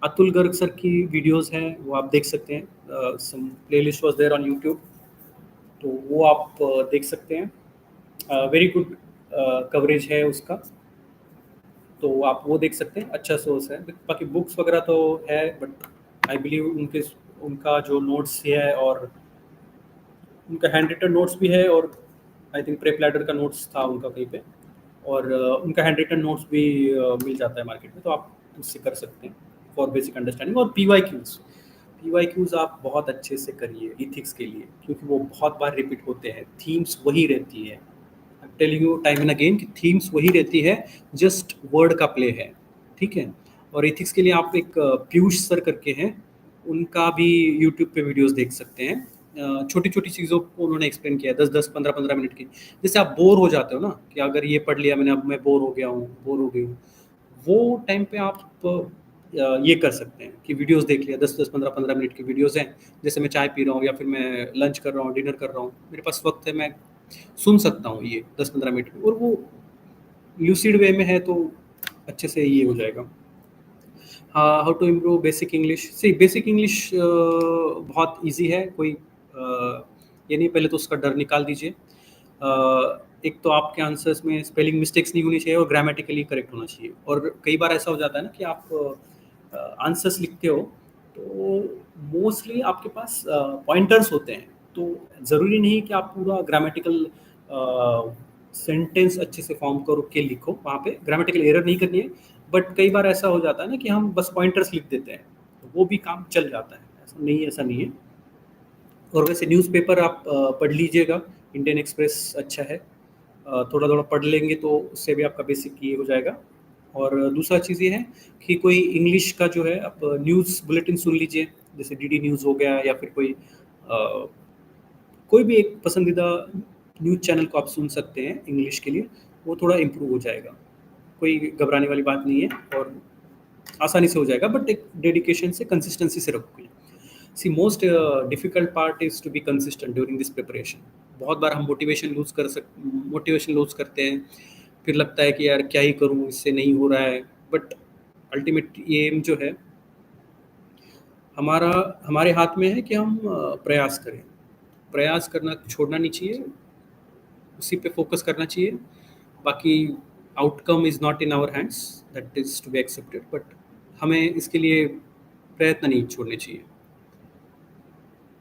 Atul Garg sir की वीडियोस हैं, वो आप देख सकते हैं। Some playlist was there on YouTube, तो वो आप देख सकते हैं। वेरी गुड कवरेज है उसका, तो आप वो देख सकते हैं, अच्छा सोर्स है। बाकी बुक्स वगैरह तो है, बट आई बिलीव उनका जो नोट्स है और उनका हैंड रिटन नोट्स भी है, और आई थिंक प्रेप लैडर का नोट्स था उनका कहीं पे, और उनका हैंड रिटन नोट्स भी मिल जाता है मार्केट में, तो आप उससे कर सकते हैं फॉर बेसिक अंडरस्टैंडिंग। और पी वाई क्यूज़ आप बहुत अच्छे से करिए इथिक्स के लिए, क्योंकि वो बहुत बार रिपीट होते हैं, थीम्स वही रहती है। I am telling you time and again कि थीम्स वही रहती है, जस्ट वर्ड का प्ले है, ठीक है। और इथिक्स के लिए आप एक पीयूष सर करके हैं, उनका भी यूट्यूब पे वीडियोस देख सकते हैं। छोटी छोटी चीज़ों को उन्होंने एक्सप्लेन किया है, 10-10 15-15 मिनट की। जैसे आप बोर हो जाते हो ना, कि अगर ये पढ़ लिया मैंने, अब मैं बोर हो गया हूँ, बोर हो गई हूँ, वो टाइम पे आप ये कर सकते हैं कि वीडियोस देख लिया, 10-10 15-15 मिनट की वीडियोस हैं। जैसे मैं चाय पी रहा हूँ या फिर मैं लंच कर रहा हूँ, डिनर कर रहा हूँ, मेरे पास वक्त है, मैं सुन सकता हूँ ये 10-15 मिनट में, और वो ल्यूसिड वे में है, तो अच्छे से ये हो जाएगा। How to improve basic English? See basic English बहुत इजी है, कोई ये नहीं, पहले तो उसका डर निकाल दीजिए। एक तो आपके आंसर्स में स्पेलिंग मिस्टेक्स नहीं होनी चाहिए और ग्रामेटिकली करेक्ट होना चाहिए। और कई बार ऐसा हो जाता है ना कि आप आंसर्स लिखते हो तो मोस्टली आपके पास पॉइंटर्स होते हैं, तो ज़रूरी नहीं कि आप पूरा ग्रामेटिकल सेंटेंस अच्छे से फॉर्म करो के लिखो, वहाँ पे ग्रामेटिकल एरर नहीं करनी है। बट कई बार ऐसा हो जाता है ना कि हम बस पॉइंटर्स लिख देते हैं, तो वो भी काम चल जाता है, ऐसा नहीं है। और वैसे न्यूज़पेपर आप पढ़ लीजिएगा, इंडियन एक्सप्रेस अच्छा है, थोड़ा थोड़ा पढ़ लेंगे तो उससे भी आपका बेसिक ये हो जाएगा। और दूसरा चीज़ ये है कि कोई इंग्लिश का जो है, आप न्यूज़ बुलेटिन सुन लीजिए, जैसे डीडी न्यूज़ हो गया, या फिर कोई भी एक पसंदीदा न्यूज़ चैनल को आप सुन सकते हैं इंग्लिश के लिए, वो थोड़ा इम्प्रूव हो जाएगा। कोई घबराने वाली बात नहीं है और आसानी से हो जाएगा, बट एक डेडिकेशन से, कंसिस्टेंसी से रखोगे। See most difficult part is to be consistent during this preparation. बहुत बार हम मोटिवेशन लूज करते हैं, फिर लगता है कि यार क्या ही करूँ, इससे नहीं हो रहा है। बट अल्टीमेट एम जो है हमारा, हमारे हाथ में है कि हम प्रयास करें। प्रयास करना छोड़ना नहीं चाहिए, उसी पे फोकस करना चाहिए। बाकी outcome is not in our hands, that is to be accepted, but हमें इसके लिए प्रयत्न नहीं छोड़ने चाहिए।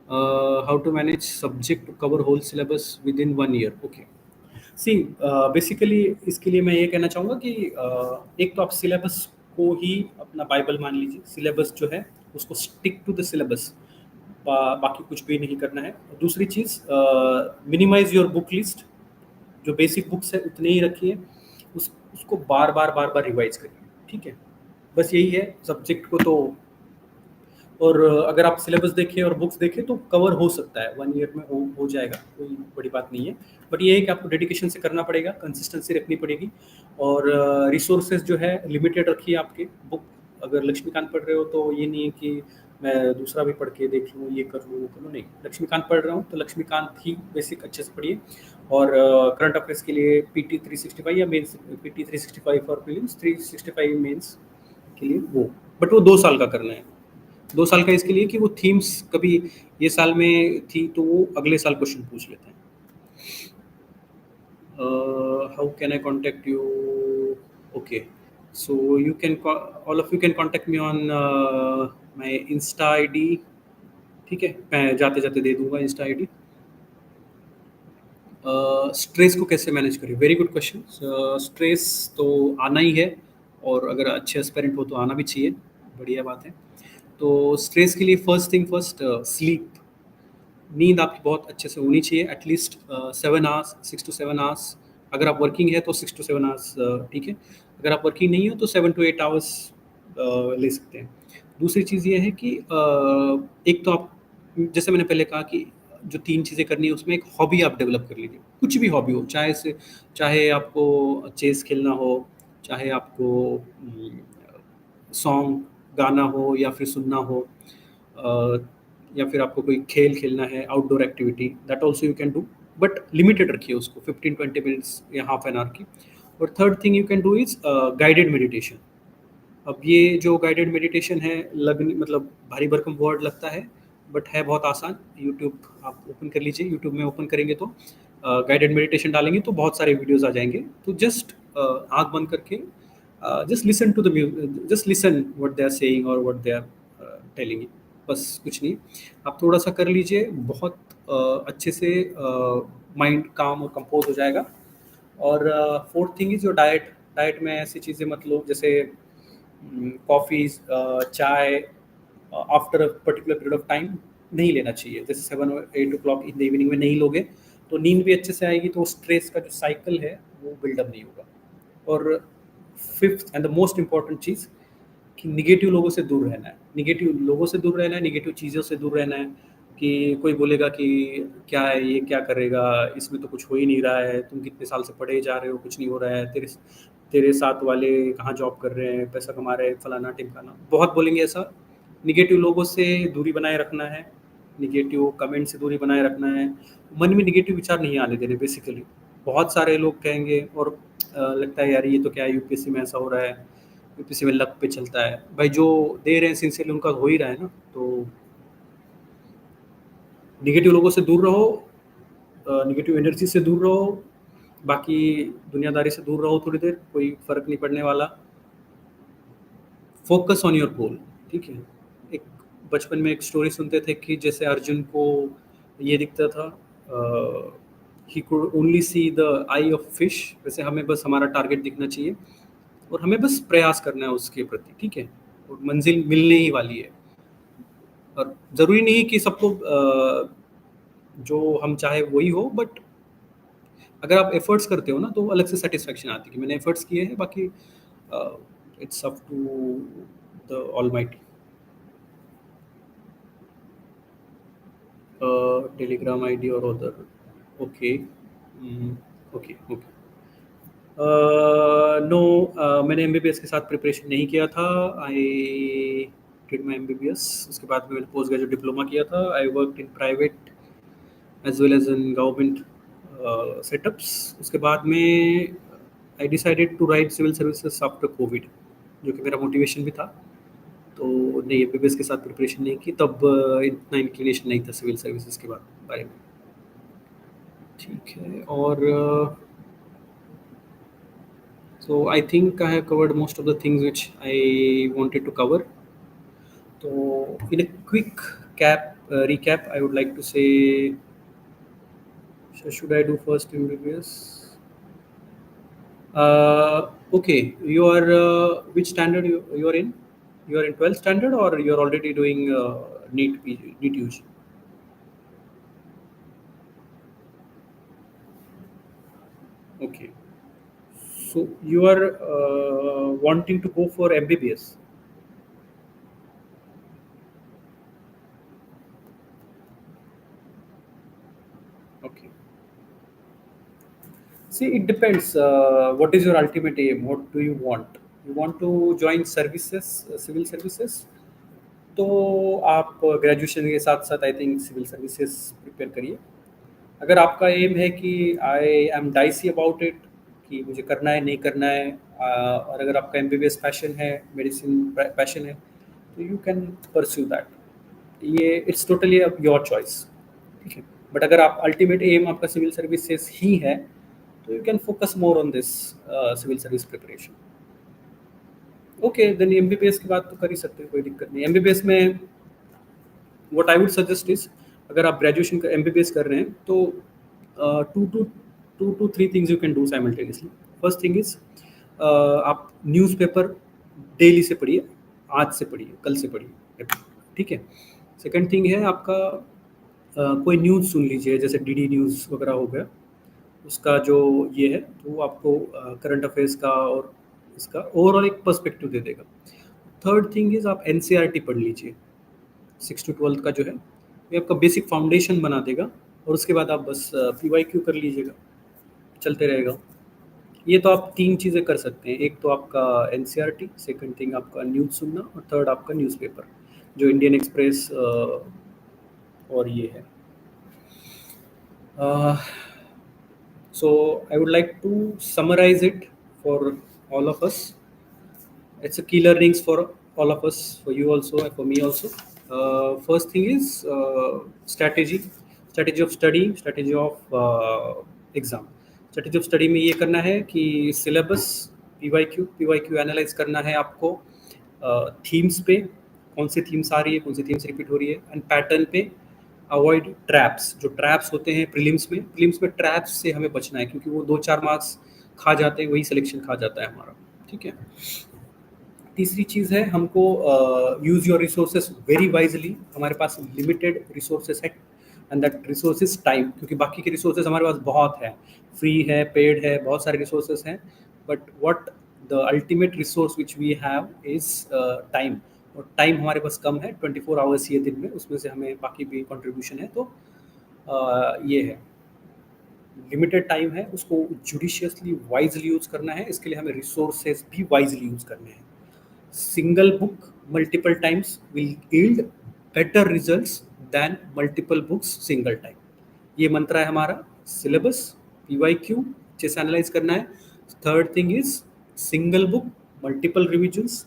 How to manage subject to cover whole syllabus within 1 year? Okay, see basically इसके लिए मैं ये कहना चाहूँगा कि एक तो आप सिलेबस को ही अपना बाइबल मान लीजिए। सिलेबस जो है उसको स्टिक टू द सिलेबस, बाकी कुछ भी नहीं करना है। और दूसरी चीज़, मिनिमाइज योर बुक लिस्ट, जो बेसिक बुक्स है उतने ही रखिए, उसको बार बार रिवाइज करिए, ठीक है। बस यही है सब्जेक्ट को तो। और अगर आप सिलेबस देखें और बुक्स देखें तो कवर हो सकता है, 1 ईयर में हो जाएगा, कोई बड़ी बात नहीं है। बट ये है कि आपको डेडिकेशन से करना पड़ेगा, कंसिस्टेंसी रखनी पड़ेगी, और रिसोर्सेज जो है लिमिटेड रखिए आपके। बुक अगर लक्ष्मीकांत पढ़ रहे हो तो ये नहीं है कि मैं दूसरा भी पढ़ के देख लूँ, ये कर लूँ वो कर लूँ, नहीं। लक्ष्मीकांत पढ़ रहा हूँ तो लक्ष्मीकांत ही बेसिक अच्छे से पढ़िए। और करंट अफेयर्स के लिए PT 365 या मेन्स, PT 365 और प्रीलिम्स, 365 मेंस के लिए वो। बट वो 2 साल का करना है। 2 साल का इसके लिए कि वो थीम्स कभी ये साल में थी तो वो अगले साल क्वेश्चन पूछ लेते हैं। How can eye contact you? Okay, so you can, all of you can contact me on my Insta ID। ठीक है, मैं जाते जाते दे दूंगा इंस्टा ID। स्ट्रेस को कैसे मैनेज करें? Very good question. स्ट्रेस तो आना ही है, और अगर अच्छे एस्पेरेंट हो तो आना भी चाहिए, बढ़िया बात है। तो स्ट्रेस के लिए फर्स्ट थिंग फर्स्ट, स्लीप। नींद आपकी बहुत अच्छे से होनी चाहिए, एटलीस्ट 7 आवर्स, 6 to 7 आवर्स। अगर आप वर्किंग है तो 6 to 7 आवर्स ठीक है। अगर आप वर्किंग नहीं हो तो 7 to 8 आवर्स ले सकते हैं। दूसरी चीज़ ये है कि एक तो आप, जैसे मैंने पहले कहा कि जो 3 चीज़ें करनी है उसमें एक हॉबी आप डेवलप कर लीजिए, कुछ भी हॉबी हो, चाहे आपको चेस खेलना हो, चाहे आपको सॉन्ग गाना हो या फिर सुनना हो, अ, या फिर आपको कोई खेल खेलना है, outdoor activity, that also you can do, but limited रखिए उसको, 15-20 मिनट्स या हाफ एन आवर की। और third thing you can do is guided meditation. अब ये जो गाइडेड मेडिटेशन है, लगनी मतलब भारी भरकम वर्ड लगता है, बट है बहुत आसान। यूट्यूब आप ओपन कर लीजिए, यूट्यूब में ओपन करेंगे तो गाइडेड मेडिटेशन डालेंगे तो बहुत सारे वीडियोस आ जाएंगे। तो जस्ट आंख बंद करके just listen to the music, just listen what they are saying और what they are telling you, बस कुछ नहीं। आप थोड़ा सा कर लीजिए, बहुत अच्छे से माइंड काम और कंपोज हो जाएगा। और fourth thing is your diet. Diet में ऐसी चीज़ें मत लो जैसे कॉफ़ी, चाय after a particular period of time नहीं लेना चाहिए। जैसे 7 or 8 o'clock in the evening में नहीं लोगे तो नींद भी अच्छे से आएगी, तो स्ट्रेस का जो साइकिल है वो बिल्डअप नहीं होगा। और fifth and the most important चीज़ कि निगेटिव लोगों से दूर रहना है। निगेटिव लोगों से दूर रहना है, निगेटिव चीज़ों से दूर रहना है। कि कोई बोलेगा कि क्या है ये, क्या करेगा, इसमें तो कुछ हो ही नहीं रहा है, तुम कितने साल से पढ़े जा रहे हो, कुछ नहीं हो रहा है, तेरे तेरे साथ वाले कहाँ जॉब कर रहे हैं, पैसा कमा रहे हैं, फलाना टिमकाना, बहुत बोलेंगे ऐसा। निगेटिव लोगों से दूरी बनाए रखना है, निगेटिव कमेंट से दूरी बनाए रखना है। मन में निगेटिव विचार नहीं आने देने बेसिकली। बहुत सारे लोग कहेंगे और लगता है यार ये तो क्या है, यूपीएससी में ऐसा हो रहा है, यूपीएससी में लक पे चलता है। भाई जो दे रहे हैं सिंसियरली उनका हो ही रहा है ना। तो निगेटिव लोगों से दूर रहो, निगेटिव एनर्जी से दूर रहो, बाकी दुनियादारी से दूर रहो थोड़ी देर, कोई फ़र्क नहीं पड़ने वाला। फोकस ऑन योर गोल, ठीक है। एक बचपन में एक स्टोरी सुनते थे कि जैसे अर्जुन को ये दिखता था, he could only see the I of fish, वैसे हमें बस हमारा टारगेट दिखना चाहिए और हमें बस प्रयास करना है उसके प्रति, ठीक है। और मंजिल मिलने ही वाली है। और ज़रूरी नहीं कि सबको जो हम चाहे वही हो, बट अगर आप एफर्ट्स करते हो ना तो अलग से सेटिस्फेक्शन आती है कि मैंने एफर्ट्स किए हैं, बाकी it's up to the almighty. Telegram ID और other, okay, okay okay. No, मैंने MBBS के साथ प्रिपरेशन नहीं किया था। आई डिड माई MBBS, उसके बाद में मैंने पोस्ट ग्रेजुएट डिप्लोमा किया था। I work in private as well as in government setups. उसके बाद में I decided to write civil services after COVID, जो कि मेरा मोटिवेशन भी था। तो नहीं, MBBS के साथ प्रिपरेशन नहीं की तब, इतना इंक्लिनेशन नहीं था सिविल सर्विसेज के बारे में। ठीक है। और so I think I have covered most of the things which I wanted to cover. So in a quick recap, I would like to say, should I do first MBBS? Okay, you are which standard you are in? You are in 12th standard or you are already doing NEET UG? Okay, so you are wanting to go for MBBS. See, it depends. What is your ultimate aim? What do you want? You want to join services, civil services? तो आप graduation के साथ साथ I think civil services prepare करिए। अगर आपका aim है कि I am dicey about it, कि मुझे करना है नहीं करना है, और अगर आपका एमबीबीएस पैशन है, मेडिसिन पैशन है, तो यू कैन परस्यू दैट। ये इट्स टोटली योर चॉइस, ठीक है। बट अगर आप अल्टीमेट एम आपका सिविल सर्विसेज ही है, तो you can focus more on this civil service preparation. Okay, then MBBS की बात तो कर ही सकते हैं, कोई दिक्कत नहीं। एमबीबीएस में what I would suggest is, अगर आप ग्रेजुएशन का एमबीबीएस कर रहे हैं, तो two two two two three things you can do simultaneously. First thing is, आप न्यूज़पेपर डेली से पढ़िए, आज से पढ़िए, कल से पढ़िए, ठीक है। सेकंड थिंग है आपका, कोई न्यूज़ सुन लीजिए, जैसे डीडी न्यूज़ वगैरह हो गया, उसका जो ये है, तो वो आपको करंट अफेयर्स का और इसका ओवरऑल एक पर्सपेक्टिव दे देगा। थर्ड थिंग इज़, आप एनसीईआरटी पढ़ लीजिए, 6 to 12 का जो है, ये आपका बेसिक फाउंडेशन बना देगा, और उसके बाद आप बस पीवाईक्यू कर लीजिएगा, चलते रहेगा। ये तो आप 3 चीज़ें कर सकते हैं, एक तो आपका एनसीईआरटी, सेकंड थिंग आपका न्यूज़ सुनना, और थर्ड आपका न्यूज़पेपर, जो इंडियन एक्सप्रेस और ये है। So I would like to summarize it for all of us. It's a key learnings for all of us, for you also and for me also. First thing is strategy of study, strategy of exam. Strategy of study में ये करना है कि syllabus, PYQ analyse करना है आपको, themes पे कौन सी थीम्स आ रही है, कौन सी थीम्स रिपीट हो रही है, एंड पैटर्न पे अवॉइड ट्रैप्स। जो ट्रैप्स होते हैं प्रीलिम्स में ट्रैप्स से हमें बचना है, क्योंकि वो 2-4 मार्क्स खा जाते हैं, वही सिलेक्शन खा जाता है हमारा, ठीक है। तीसरी चीज़ है, हमको use your resources very wisely. हमारे पास लिमिटेड रिसोर्सेज है, एंड दैट रिसोर्सेज टाइम, क्योंकि बाकी के रिसोर्सेज हमारे पास बहुत है, फ्री है, पेड है, बहुत सारे रिसोर्सेज हैं, but what the ultimate resource which we have is time. और टाइम हमारे पास कम है, 24 आवर्स ये दिन में, उसमें से हमें बाकी भी कंट्रीब्यूशन है, तो ये है, लिमिटेड टाइम है, उसको जुडिशियसली वाइजली यूज़ करना है। इसके लिए हमें रिसोर्सेज भी वाइजली यूज़ करने हैं। Single book multiple times will yield better results than multiple books single time. ये मंत्र है हमारा। सिलेबस, पीवाईक्यू अच्छे से एनालाइज करना है। Third thing is single book, multiple revisions.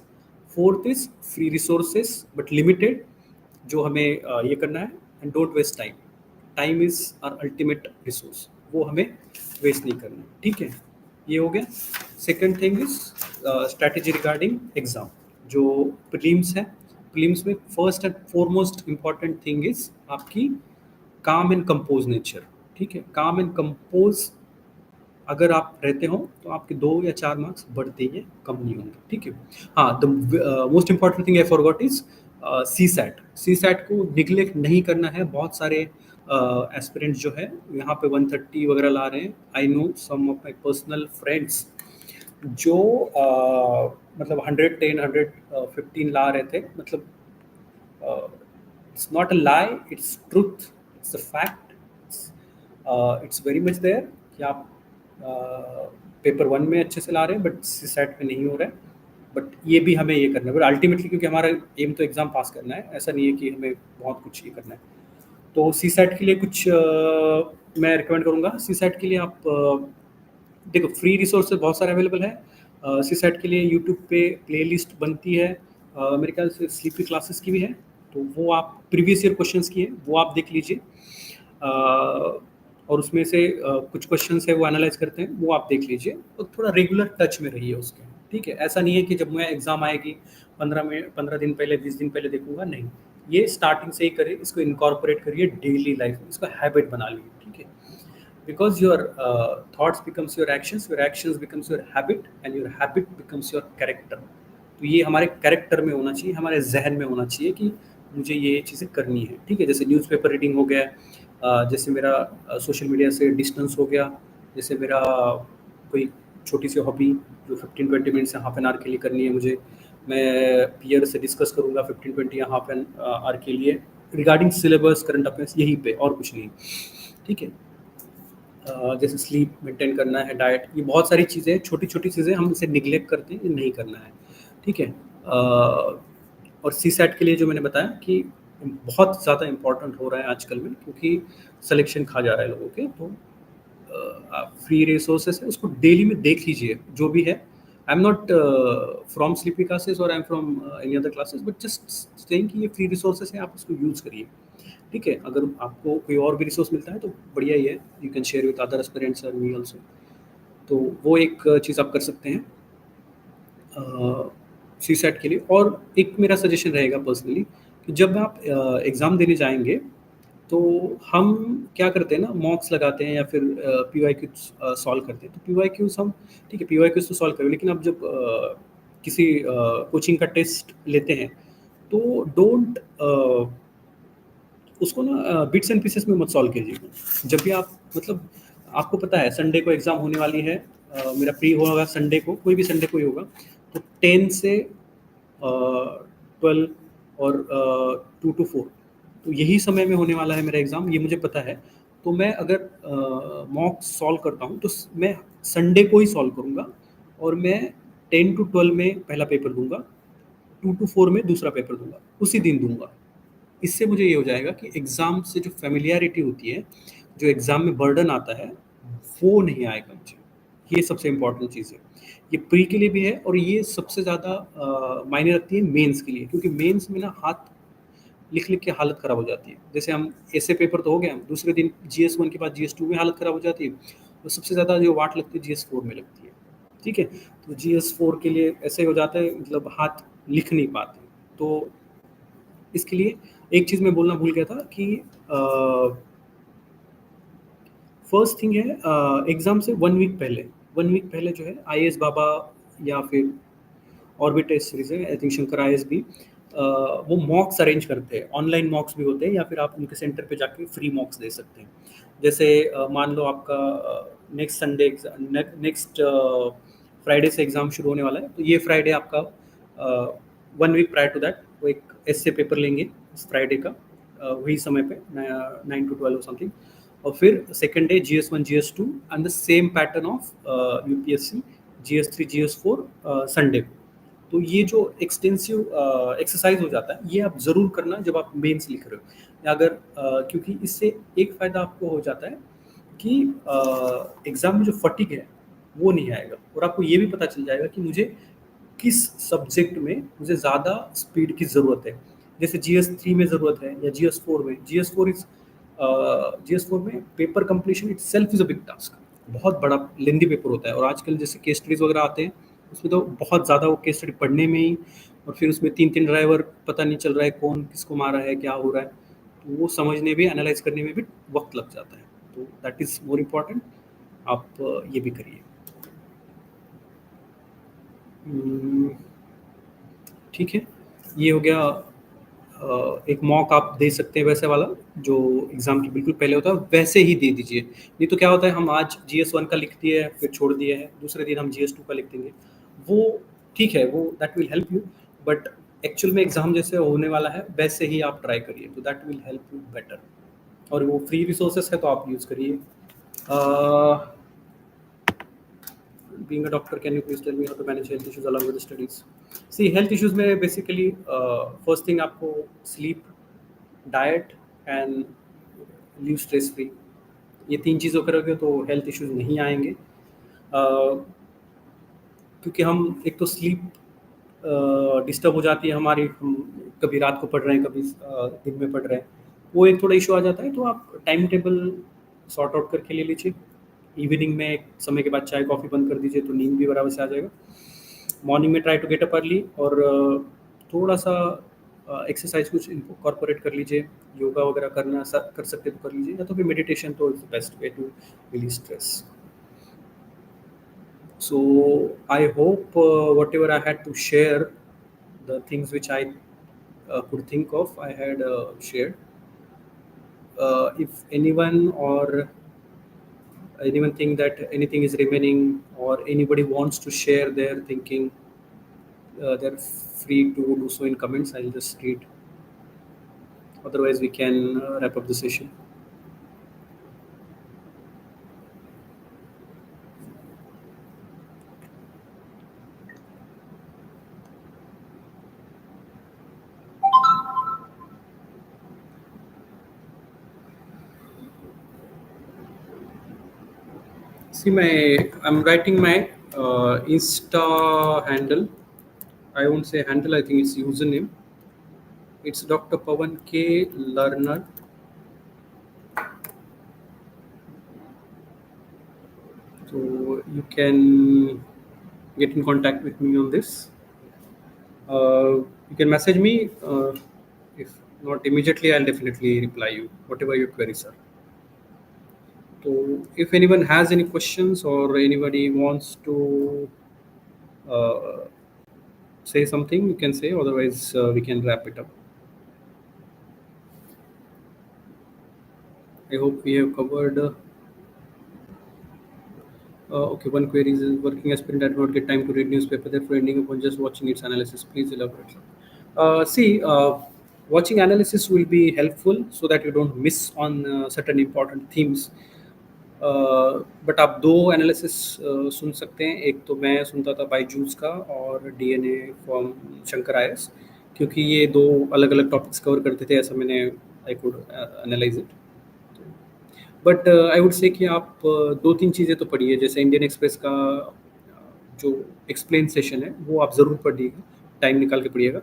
Fourth is free resources but limited, जो हमें ये करना है, and don't waste time. Time is our ultimate resource, वो हमें वेस्ट नहीं करना, ठीक है। ये हो गया। Second thing is strategy regarding exam, जो प्रीलिम्स है। प्रीलिम्स में first and foremost important thing is आपकी काम एंड कंपोज नेचर, ठीक है। काम एंड कंपोज अगर आप रहते हो, तो आपके 2 या 4 मार्क्स बढ़ते ही हैं, कम नहीं होंगे, ठीक है। हाँ, the most important thing I forgot is CSAT. CSAT को निगलेक्ट नहीं करना है। बहुत सारे एस्पिरेंट्स जो है यहाँ पे 130 वगैरह ला रहे हैं। I know some of my personal friends जो मतलब 110, 115 ला रहे थे। मतलब it's not a lie, it's truth, it's a fact, it's very much there कि आप पेपर 1 में अच्छे से ला रहे हैं, बट सी सेट में नहीं हो रहा है। बट ये भी हमें ये करना है, बट अल्टीमेटली क्योंकि हमारा एम तो एग्ज़ाम पास करना है, ऐसा नहीं है कि हमें बहुत कुछ ये करना है। तो सी सेट के लिए कुछ मैं रिकमेंड करूँगा। सी सेट के लिए आप देखो, फ्री रिसोर्सेज बहुत सारे अवेलेबल है। सी सेट के लिए यूट्यूब पे प्लेलिस्ट बनती है, मेरे ख्याल से स्लीपी क्लासेस की भी है, तो वो आप प्रीवियस ईयर क्वेश्चंस की है, वो आप देख लीजिए। और उसमें से कुछ क्वेश्चंस है वो एनालाइज करते हैं, वो आप देख लीजिए, और थोड़ा रेगुलर टच में रहिए उसके, ठीक है। ऐसा नहीं है कि जब मैं एग्ज़ाम आएगी 15 दिन पहले, 20 दिन पहले देखूंगा, नहीं। ये स्टार्टिंग से ही करिए, इसको इनकॉर्पोरेट करिए डेली लाइफ में, इसको हैबिट बना लीजिए, ठीक है। Because your thoughts becomes your actions becomes your habit, and your habit becomes your character. तो ये हमारे कैरेक्टर में होना चाहिए, हमारे जहन में होना चाहिए कि मुझे ये चीज़ें करनी है, ठीक है। जैसे न्यूज़पेपर रीडिंग हो गया, जैसे मेरा सोशल मीडिया से डिस्टेंस हो गया, जैसे मेरा कोई छोटी सी हॉबी जो 15-20 मिनट से हाफ एन आवर के लिए करनी है मुझे, मैं पीयर से डिस्कस करूँगा 15-20 या हाफ एन आवर के लिए रिगार्डिंग सिलेबस, करंट अफेयर्स, यहीं पे और कुछ नहीं, ठीक है। जैसे स्लीप मेंटेन करना है, डाइट, ये बहुत सारी चीज़ें, छोटी छोटी चीज़ें हम इसे निगलेक्ट करते हैं, ये नहीं करना है। ठीक है। और सी सेट के लिए जो मैंने बताया कि बहुत ज़्यादा इम्पोर्टेंट हो रहा है आजकल में, क्योंकि सिलेक्शन खा जा रहा है लोगों के। तो फ्री रिसोर्सेस है, उसको डेली में देख लीजिए जो भी है। I am not from Sleepy classes और I am from any other classes, but just saying कि ये फ्री रिसोर्सेस है, आप उसको यूज़ करिए। ठीक है। अगर आपको कोई और भी रिसोर्स मिलता है तो बढ़िया ही है, you can share with other aspirants और मी ऑल्सो। तो वो एक चीज़ आप कर सकते हैं सी सेट के लिए। और एक मेरा सजेशन रहेगा पर्सनली, कि जब आप एग्ज़ाम देने जाएंगे तो हम क्या करते हैं ना, मॉक्स लगाते हैं या फिर पी वाई क्यू सॉल्व करते हैं। तो पी वाई क्यूज हम, ठीक है, पी वाई क्यूज तो सॉल्व करें, लेकिन अब जब किसी कोचिंग का टेस्ट लेते हैं तो डोंट उसको ना बिट्स एंड पीसेस में मत सॉल्व कीजिए। जब भी आप, मतलब आपको पता है संडे को एग्ज़ाम होने वाली है, मेरा प्री होगा संडे को, कोई भी संडे को ही होगा, तो 10 से 12 और 2 to 4, तो यही समय में होने वाला है मेरा एग्ज़ाम, ये मुझे पता है। तो मैं अगर मॉक सॉल्व करता हूँ तो मैं संडे को ही सॉल्व करूँगा, और मैं 10 to 12 में पहला पेपर दूंगा, 2 to 4 में दूसरा पेपर दूंगा, उसी दिन दूंगा। इससे मुझे ये हो जाएगा कि एग्ज़ाम से जो फेमिलियरिटी होती है, जो एग्ज़ाम में बर्डन आता है, वो नहीं आएगा मुझे। ये सबसे इम्पोर्टेंट चीज़ है। ये प्री के लिए भी है, और ये सबसे ज़्यादा मायने रखती है मेंस के लिए, क्योंकि मेंस में ना हाथ लिख लिख के हालत ख़राब हो जाती है। जैसे हम ऐसे पेपर तो हो गया, दूसरे दिन GS1 के बाद GS2 में हालत ख़राब हो जाती है, तो सबसे ज़्यादा जो वाट लगती है GS4 में लगती है। ठीक है। तो GS4 के लिए ऐसे हो जाता है, मतलब हाथ लिख नहीं पाते। तो इसके लिए एक चीज़ मैं बोलना भूल गया था कि फर्स्ट थिंग है, एग्ज़ाम से 1 वीक पहले जो है IAS बाबा या फिर और भी टेस्ट सीरीज है, आई थिंक शंकर IAS भी, वो मॉक्स अरेंज करते हैं, ऑनलाइन मॉक्स भी होते हैं, या फिर आप उनके सेंटर पे जाके फ्री मॉक्स दे सकते हैं। जैसे मान लो आपका नेक्स्ट संडे, नेक्स्ट फ्राइडे से एग्ज़ाम शुरू होने वाला है, तो ये फ्राइडे आपका 1 वीक प्रायर टू दैट वो एक ऐसे पेपर लेंगे उस फ्राइडे का, वही समय पे 9 to 12 समथिंग। और फिर second day GS1 GS2 and the same pattern of UPSC GS3 GS4 Sunday को। तो ये जो एक्सटेंसिव एक्सरसाइज हो जाता है, ये आप ज़रूर करना जब आप मेंस लिख रहे हो, या अगर क्योंकि इससे एक फ़ायदा आपको हो जाता है कि एग्ज़ाम में जो फटीग है वो नहीं आएगा, और आपको ये भी पता चल जाएगा कि मुझे किस सब्जेक्ट में मुझे ज़्यादा स्पीड की ज़रूरत है। जैसे GS3 में ज़रूरत है, या GS4 में। GS4 में paper completion it self is a big task, बहुत बड़ा लेंदी पेपर होता है। और आजकल जैसे केस स्टडीज़ वगैरह आते हैं, उसमें तो बहुत ज़्यादा वो केस स्टडी पढ़ने में ही, और फिर उसमें 3-3 ड्राइवर, पता नहीं चल रहा है कौन किसको मारा है, क्या हो रहा है, तो वो समझने में, एनालाइज करने में भी वक्त लग जाता है। तो दैट इज़ मोर इम्पॉर्टेंट, आप ये भी करिए। हम्म, ठीक है। ये हो गया एक मॉक आप दे सकते हैं वैसे वाला, जो एग्ज़ाम के बिल्कुल पहले होता है, वैसे ही दे दीजिए। नहीं तो क्या होता है, हम आज GS1 का लिख दिए हैं, फिर छोड़ दिए हैं, दूसरे दिन हम GS2 का लिख देंगे। वो ठीक है, वो that will help you, but actual में एग्ज़ाम जैसे होने वाला है वैसे ही आप ट्राई करिए, तो that will help you better. और वो फ्री रिसोर्सेस है तो आप यूज़ करिए। Being a doctor, can you please tell me how to manage health issues along with the studies? See, health issues में basically first thing आपको sleep, diet and live stress free, ये 3 चीज़ों करोगे तो हेल्थ इश्यूज नहीं आएंगे। क्योंकि हम एक तो स्लीप डिस्टर्ब हो जाती है हमारी, हम कभी रात को पढ़ रहे हैं, कभी दिन में पढ़ रहे हैं, वो एक थोड़ा इशू आ जाता है। तो आप टाइम टेबल सॉर्ट आउट करके ले लीजिए। इवनिंग में एक समय के बाद चाय कॉफ़ी बंद कर दीजिए, तो नींद भी बराबर से आ जाएगा। मॉर्निंग में try to get up early, और थोड़ा सा एक्सरसाइज कुछ इनकॉर्पोरेट कर लीजिए। योगा वगैरह करना कर सकते तो कर लीजिए, या तो फिर मेडिटेशन तो is the best way to release stress. So I hope whatever I had to share, the things which I could think of, I had shared. If anyone or anyone think that anything is remaining, or anybody wants to share their thinking, they're free to do so in comments. I'll just read. Otherwise, we can wrap up the session. See, I'm writing my Insta handle. I won't say handle. I think it's username. It's Dr. Pawan K Learner. So you can get in contact with me on this. You can message me. If not immediately, I'll definitely reply you, whatever your queries are. So if anyone has any questions or anybody wants to uh, say something, you can say. Otherwise, we can wrap it up. I hope we have covered. Okay, one query is working aspirant I do not get time to read newspaper, therefore ending upon just watching its analysis. Please elaborate. See, watching analysis will be helpful so that you don't miss on certain important themes. But आप दो analysis सुन सकते हैं. एक तो मैं सुनता था बाईजूस का और डीएनए फ्रॉम शंकर आईएस, क्योंकि ये दो अलग अलग टॉपिक्स कवर करते थे, ऐसा मैंने I could analyse it. But I would से कि आप दो तीन चीज़ें तो पढ़िए. जैसे इंडियन एक्सप्रेस का जो एक्सप्लेन सेशन है वो आप ज़रूर पढ़िएगा, टाइम निकाल के पढ़िएगा.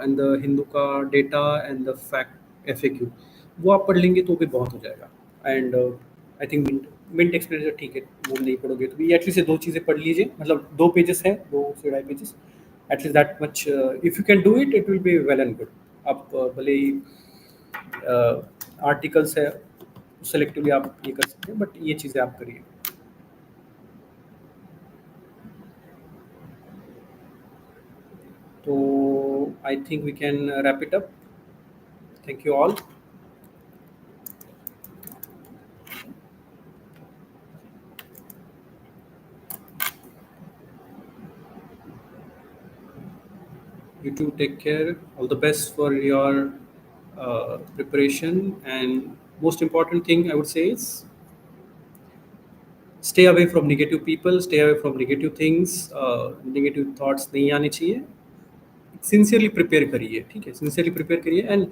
एंड द हिंदू का data and the fact FAQ वो आप पढ़ लेंगे तो भी बहुत हो जाएगा. And I think Mint explain ठीक है, वो नहीं पढ़ोगे तो भी एटलीस्ट ये दो चीज़ें पढ़ लीजिए. मतलब 2 पेजेस हैं, 2 से 2.5 pages. At least that much if you can do it, it will be well and good. आप भले ही आर्टिकल्स है सेलेक्टिवली आप ये कर सकते हैं, बट ये चीज़ें आप करिए. तो I think we can wrap it up. Thank you all. You too, take care. All the best for your preparation. And most important thing I would say is stay away from negative people, stay away from negative things. Negative thoughts नहीं आने चाहिए. Sincerely prepare करिए, ठीक है. Sincerely prepare करिए and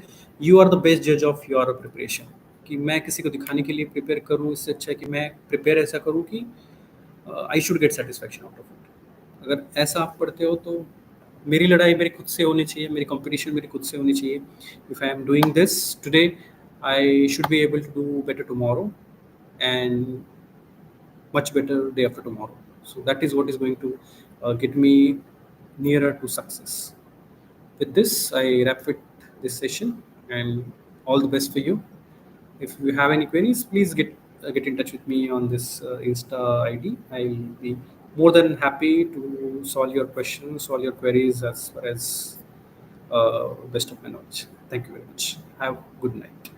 you are the best जज of your preparation. कि मैं किसी को दिखाने के लिए प्रिपेयर करूँ, इससे अच्छा है कि मैं प्रिपेयर ऐसा करूँ कि I should get satisfaction out of it. अगर ऐसा आप पढ़ते हो तो मेरी लड़ाई मेरे खुद से होनी चाहिए, मेरी कंपटीशन मेरी खुद से होनी चाहिए. If I am doing this today, I should be able to do better tomorrow and much better day after tomorrow. So that is what is going to get me nearer to success. With this, I wrap it this session, and all the best for you. If you have any queries, please get in touch with me on this Insta ID. I'll be more than happy to solve your questions, solve your queries as far as best of my knowledge. Thank you very much. Have a good night.